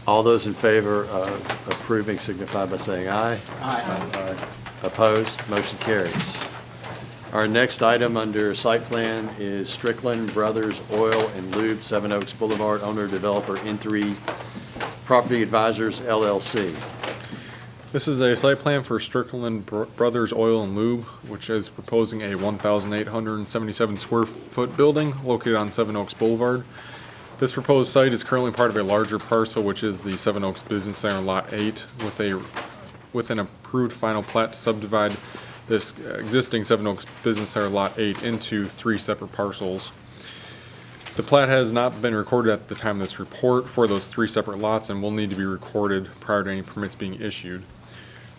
All those in favor of approving signify by saying aye. Aye. Opposed? Motion carries. Our next item under site plan is Strickland Brothers Oil and Lube, 7 Oaks Boulevard, owner developer N3 Property Advisors LLC. This is a site plan for Strickland Brothers Oil and Lube, which is proposing a 1,877 square foot building located on 7 Oaks Boulevard. This proposed site is currently part of a larger parcel, which is the 7 Oaks Business Center Lot 8, with an approved final plat to subdivide this existing Seven Oaks Business Center Lot 8 into 3 separate parcels. The plat has not been recorded at the time of this report for those 3 separate lots and will need to be recorded prior to any permits being issued.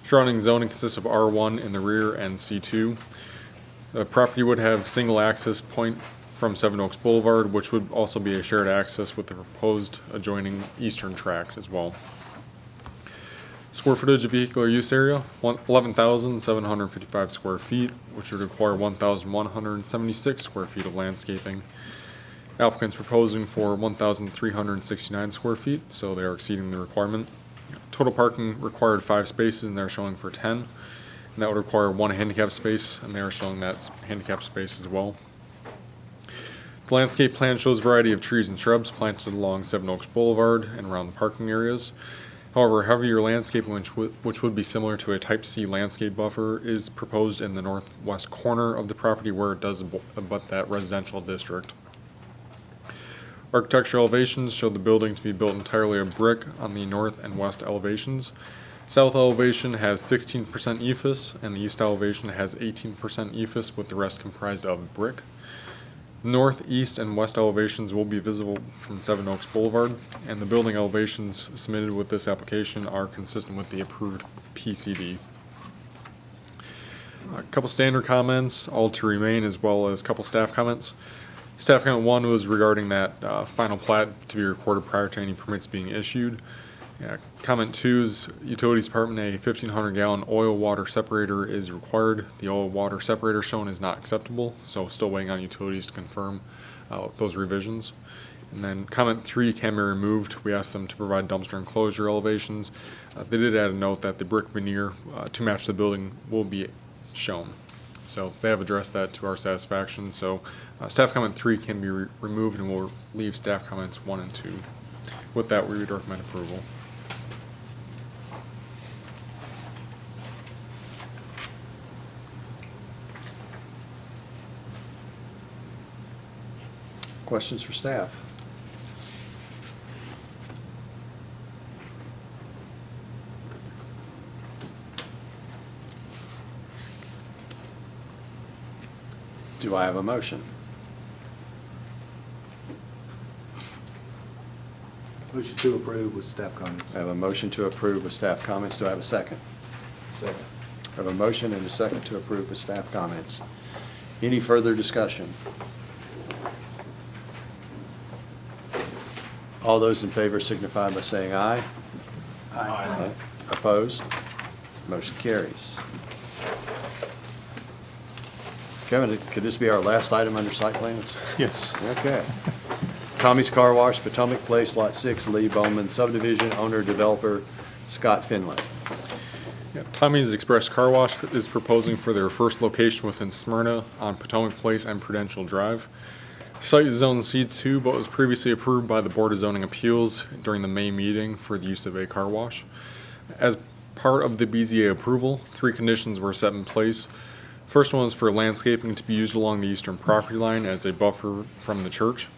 Surrounding zoning consists of R1 in the rear and C2. The property would have single access point from Seven Oaks Boulevard, which would also be a shared access with the proposed adjoining eastern tract as well. Square footage of vehicular use area, 11,755 square feet, which would require 1,176 square feet of landscaping. Applicant's proposing for 1,369 square feet, so they are exceeding the requirement. Total parking required 5 spaces, and they're showing for 10. And that would require 1 handicap space, and they are showing that handicap space as well. The landscape plan shows a variety of trees and shrubs planted along Seven Oaks Boulevard and around the parking areas. However, heavier landscaping, which would be similar to a Type C landscape buffer, is proposed in the northwest corner of the property where it does abut that residential district. Architectural elevations show the building to be built entirely of brick on the north and west elevations. South elevation has 16% EFIS, and the east elevation has 18% EFIS, with the rest comprised of brick. North, east, and west elevations will be visible from Seven Oaks Boulevard, and the building elevations submitted with this application are consistent with the approved PCD. A couple standard comments, all to remain, as well as a couple staff comments. Staff comment 1 was regarding that final plat to be recorded prior to any permits being issued. Comment 2 is Utilities Department, a 1,500-gallon oil water separator is required. The oil water separator shown is not acceptable, so still waiting on utilities to confirm those revisions. And then comment 3 can be removed. We asked them to provide dumpster enclosure elevations. They did add a note that the brick veneer to match the building will be shown. So they have addressed that to our satisfaction. So staff comment 3 can be removed, and we'll leave staff comments 1 and 2. With that, we would recommend approval. Questions for staff? Do I have a motion? Motion to approve with staff comments. I have a motion to approve with staff comments. Do I have a second? Second. I have a motion and a second to approve with staff comments. Any further discussion? All those in favor signify by saying aye. Aye. Opposed? Motion carries. Kevin, could this be our last item under site plans? Yes. Okay. Tommy's Car Wash, Potomac Place, Lot 6, Lee Bowman subdivision, owner, developer, Scott Finley. Yeah, Tommy's Express Car Wash is proposing for their first location within Smyrna on Potomac Place and Prudential Drive. Site is zoned C2, but was previously approved by the Board of Zoning Appeals during the May meeting for the use of a car wash. As part of the BZA approval, 3 conditions were set in place. First one was for landscaping to be used along the eastern property line as a buffer from the church.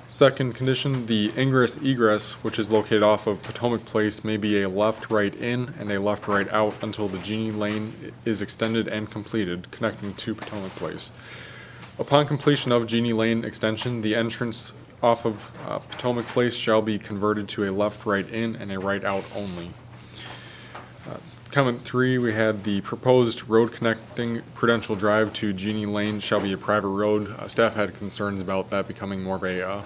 Second condition, the ingress egress, which is located off of Potomac Place, may be a left-right in and a left-right out until the Genie Lane is extended and completed, connecting to Potomac Place. Upon completion of Genie Lane extension, the entrance off of Potomac Place shall be converted to a left-right in and a right-out only. Comment 3, we had the proposed road connecting Prudential Drive to Genie Lane shall be a private road. Staff had concerns about that becoming more of a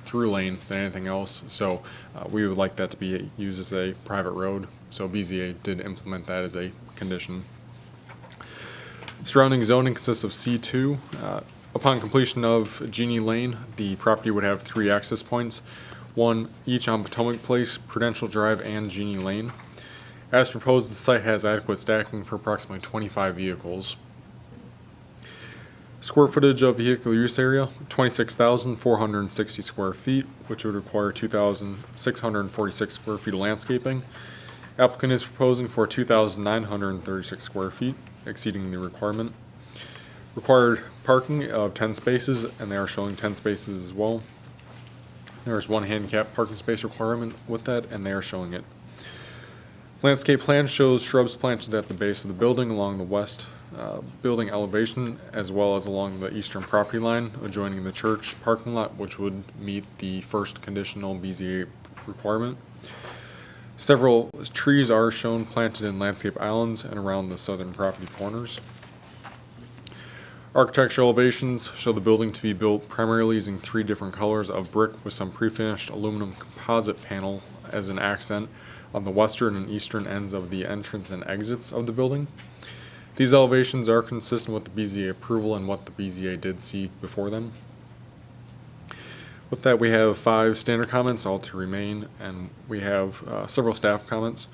through lane than anything else, so we would like that to be used as a private road. So BZA did implement that as a condition. Surrounding zoning consists of C2. Upon completion of Genie Lane, the property would have 3 access points, 1 each on Potomac Place, Prudential Drive, and Genie Lane. As proposed, the site has adequate stacking for approximately 25 vehicles. Square footage of vehicular use area, 26,460 square feet, which would require 2,646 square feet of landscaping. Applicant is proposing for 2,936 square feet, exceeding the requirement. Required parking of 10 spaces, and they are showing 10 spaces as well. There's 1 handicap parking space requirement with that, and they are showing it. Landscape plan shows shrubs planted at the base of the building along the west building elevation as well as along the eastern property line adjoining the church parking lot, which would meet the first conditional BZA requirement. Several trees are shown planted in landscape islands and around the southern property corners. Architectural elevations show the building to be built primarily using 3 different colors of brick with some pre-finished aluminum composite panel as an accent on the western and eastern ends of the entrance and exits of the building. These elevations are consistent with the BZA approval and what the BZA did see before them. With that, we have 5 standard comments, all to remain, and we have several staff comments.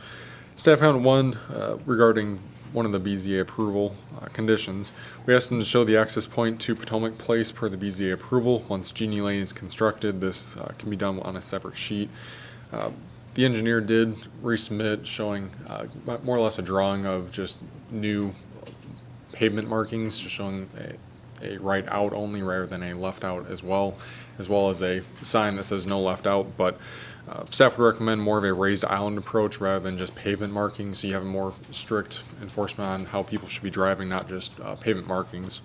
Staff comment 1 regarding one of the BZA approval conditions. We asked them to show the access point to Potomac Place per the BZA approval. Once Genie Lane is constructed, this can be done on a separate sheet. The engineer did resubmit showing more or less a drawing of just new pavement markings, just showing a right out only rather than a left out as well as a sign that says no left out, but staff would recommend more of a raised island approach rather than just pavement markings, so you have a more strict enforcement on how people should be driving, not just pavement markings.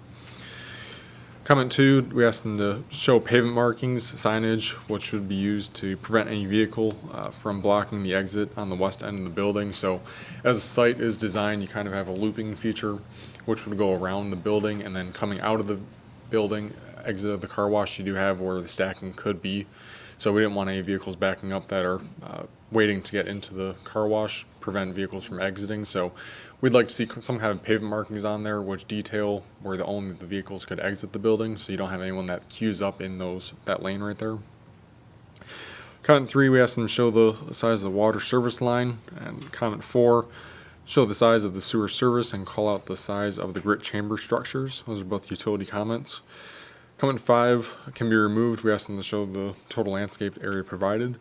Comment 2, we asked them to show pavement markings, signage, which would be used to prevent any vehicle from blocking the exit on the west end of the building. So as the site is designed, you kind of have a looping feature, which would go around the building, and then coming out of the building, exit of the car wash, you do have where the stacking could be. So we didn't want any vehicles backing up that are waiting to get into the car wash, prevent vehicles from exiting. So we'd like to see some kind of pavement markings on there which detail where only the vehicles could exit the building, so you don't have anyone that queues up in that lane right there. Comment 3, we asked them to show the size of the water service line. And comment 4, show the size of the sewer service and call out the size of the grit chamber structures. Those are both utility comments. Comment 5 can be removed. We asked them to show the total landscaped area provided.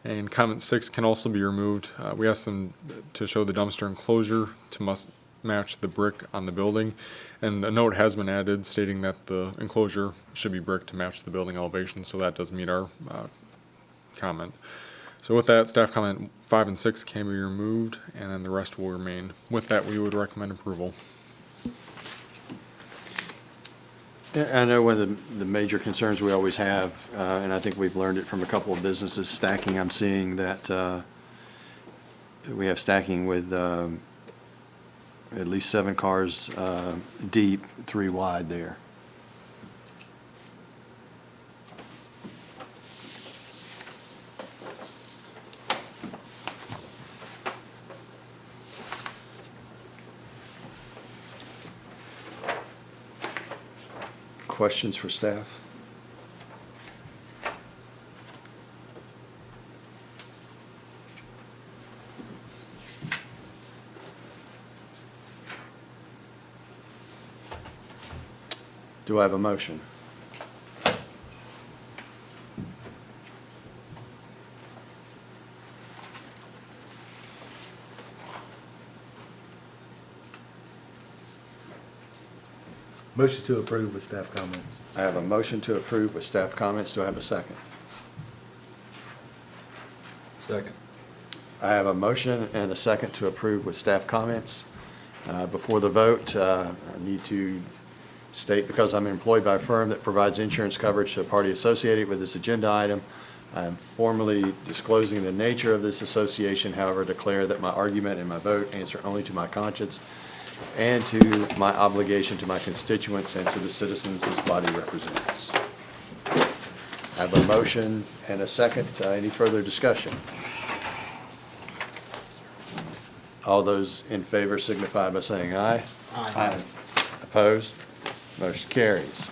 And comment 6 can also be removed. We asked them to show the dumpster enclosure to match the brick on the building. And a note has been added stating that the enclosure should be brick to match the building elevation, so that does meet our comment. So with that, staff comment 5 and 6 can be removed, and then the rest will remain. With that, we would recommend approval. I know one of the major concerns we always have, and I think we've learned it from a couple of businesses, stacking. I'm seeing that we have stacking with at least 7 cars deep, 3 wide there. Questions for staff? Do I have a motion? Motion to approve with staff comments. I have a motion to approve with staff comments. Do I have a second? Second. I have a motion and a second to approve with staff comments. Before the vote, I need to state, because I'm employed by a firm that provides insurance coverage to a party associated with this agenda item, I am formally disclosing the nature of this association, however, declare that my argument and my vote answer only to my conscience and to my obligation to my constituents and to the citizens this body represents. I have a motion and a second. Any further discussion? All those in favor signify by saying aye. Aye. Opposed? Motion carries.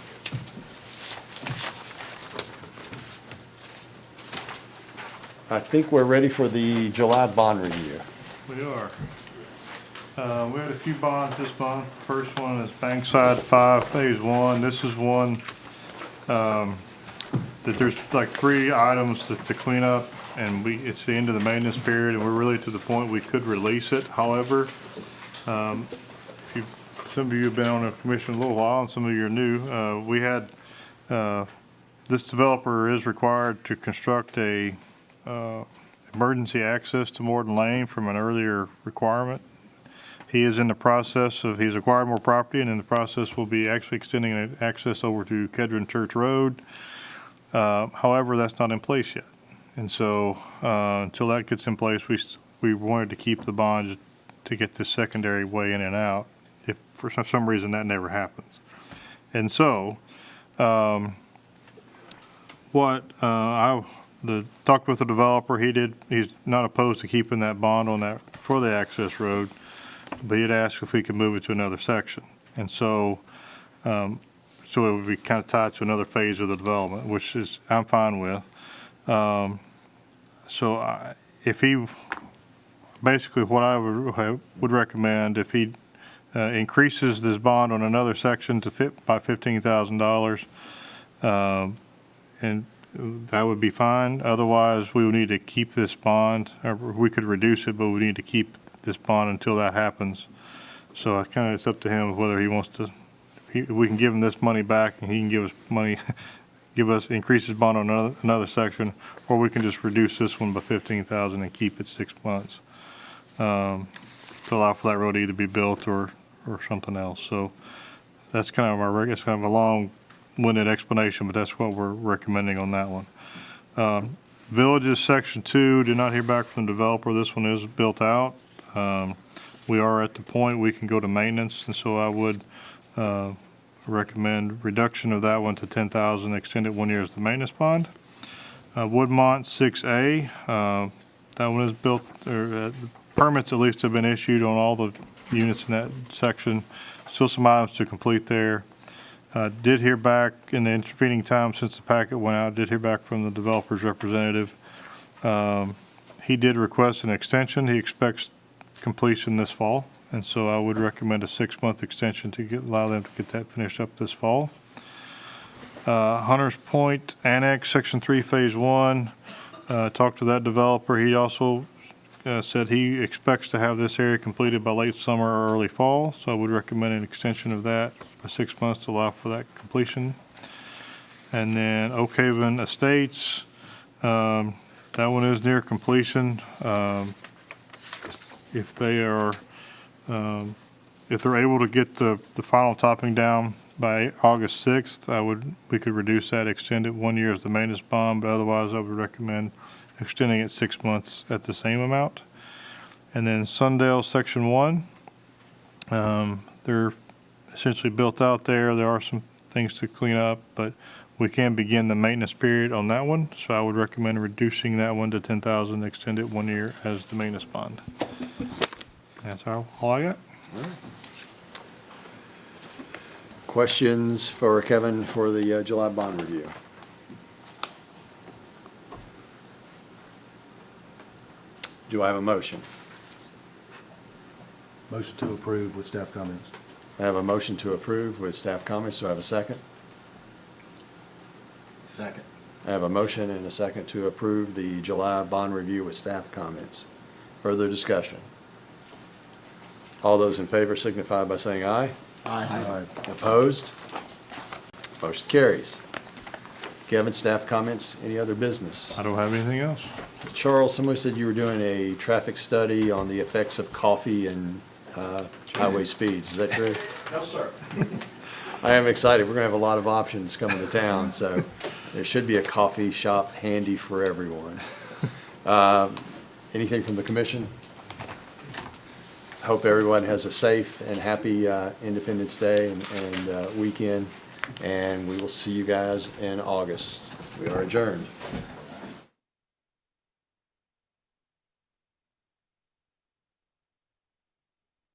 I think we're ready for the July bond review. We are. We had a few bonds this month. First one is Bankside 5, Phase 1. This is one that there's like 3 items to clean up, and it's the end of the maintenance period, and we're really to the point we could release it. However, some of you have been on the commission a little while, and some of you are new. We had, this developer is required to construct a emergency access to Morton Lane from an earlier requirement. He is in the process of, he's acquired more property, and in the process will be actually extending access over to Kedron Church Road. However, that's not in place yet. And so, until that gets in place, we wanted to keep the bond to get this secondary way in and out, if for some reason that never happens. And so, talked with the developer, he's not opposed to keeping that bond on that, for the access road, but he'd asked if we could move it to another section. And so, it would be kind of tied to another phase of the development, which is, I'm fine with. Basically what I would recommend, if he increases this bond on another section by $15,000, and that would be fine. Otherwise, we would need to keep this bond, or we could reduce it, but we need to keep this bond until that happens. So it's up to him whether he wants to, we can give him this money back and he can give us money, increase his bond on another section, or we can just reduce this one by $15,000 and keep it 6 months. To allow for that road to either be built or something else. So that's kind of it's kind of a long-winded explanation, but that's what we're recommending on that one. Villages Section 2, did not hear back from the developer. This one is built out. We are at the point we can go to maintenance, and so I would recommend reduction of that one to $10,000, extended 1 year as the maintenance bond. Woodmont 6A, that one is built, or permits at least have been issued on all the units in that section. Still some items to complete there. Did hear back in the intervening time since the packet went out, did hear back from the developer's representative. He did request an extension. He expects completion this fall, and so I would recommend a 6-month extension to allow them to get that finished up this fall. Hunters Point Annex, Section 3, Phase 1. Talked to that developer. He also said he expects to have this area completed by late summer or early fall, so I would recommend an extension of that by 6 months to allow for that completion. And then Oak Haven Estates, that one is near completion. If they're able to get the final topping down by August 6th, we could reduce that, extend it 1 year as the maintenance bond, but otherwise I would recommend extending it 6 months at the same amount. And then Sundale Section 1, they're essentially built out there. There are some things to clean up, but we can begin the maintenance period on that one. So I would recommend reducing that one to $10,000, extend it 1 year as the maintenance bond. That's all I got. Questions for Kevin for the July bond review? Do I have a motion? Motion to approve with staff comments. I have a motion to approve with staff comments. Do I have a second? Second. I have a motion and a second to approve the July bond review with staff comments. Further discussion? All those in favor signify by saying aye. Aye. Opposed? Motion carries. Kevin, staff comments, any other business? I don't have anything else. Charles, somebody said you were doing a traffic study on the effects of coffee and highway speeds. Is that true? No, sir. I am excited. We're going to have a lot of options coming to town, so there should be a coffee shop handy for everyone. Anything from the commission? Hope everyone has a safe and happy Independence Day and weekend, and we will see you guys in August. We are adjourned.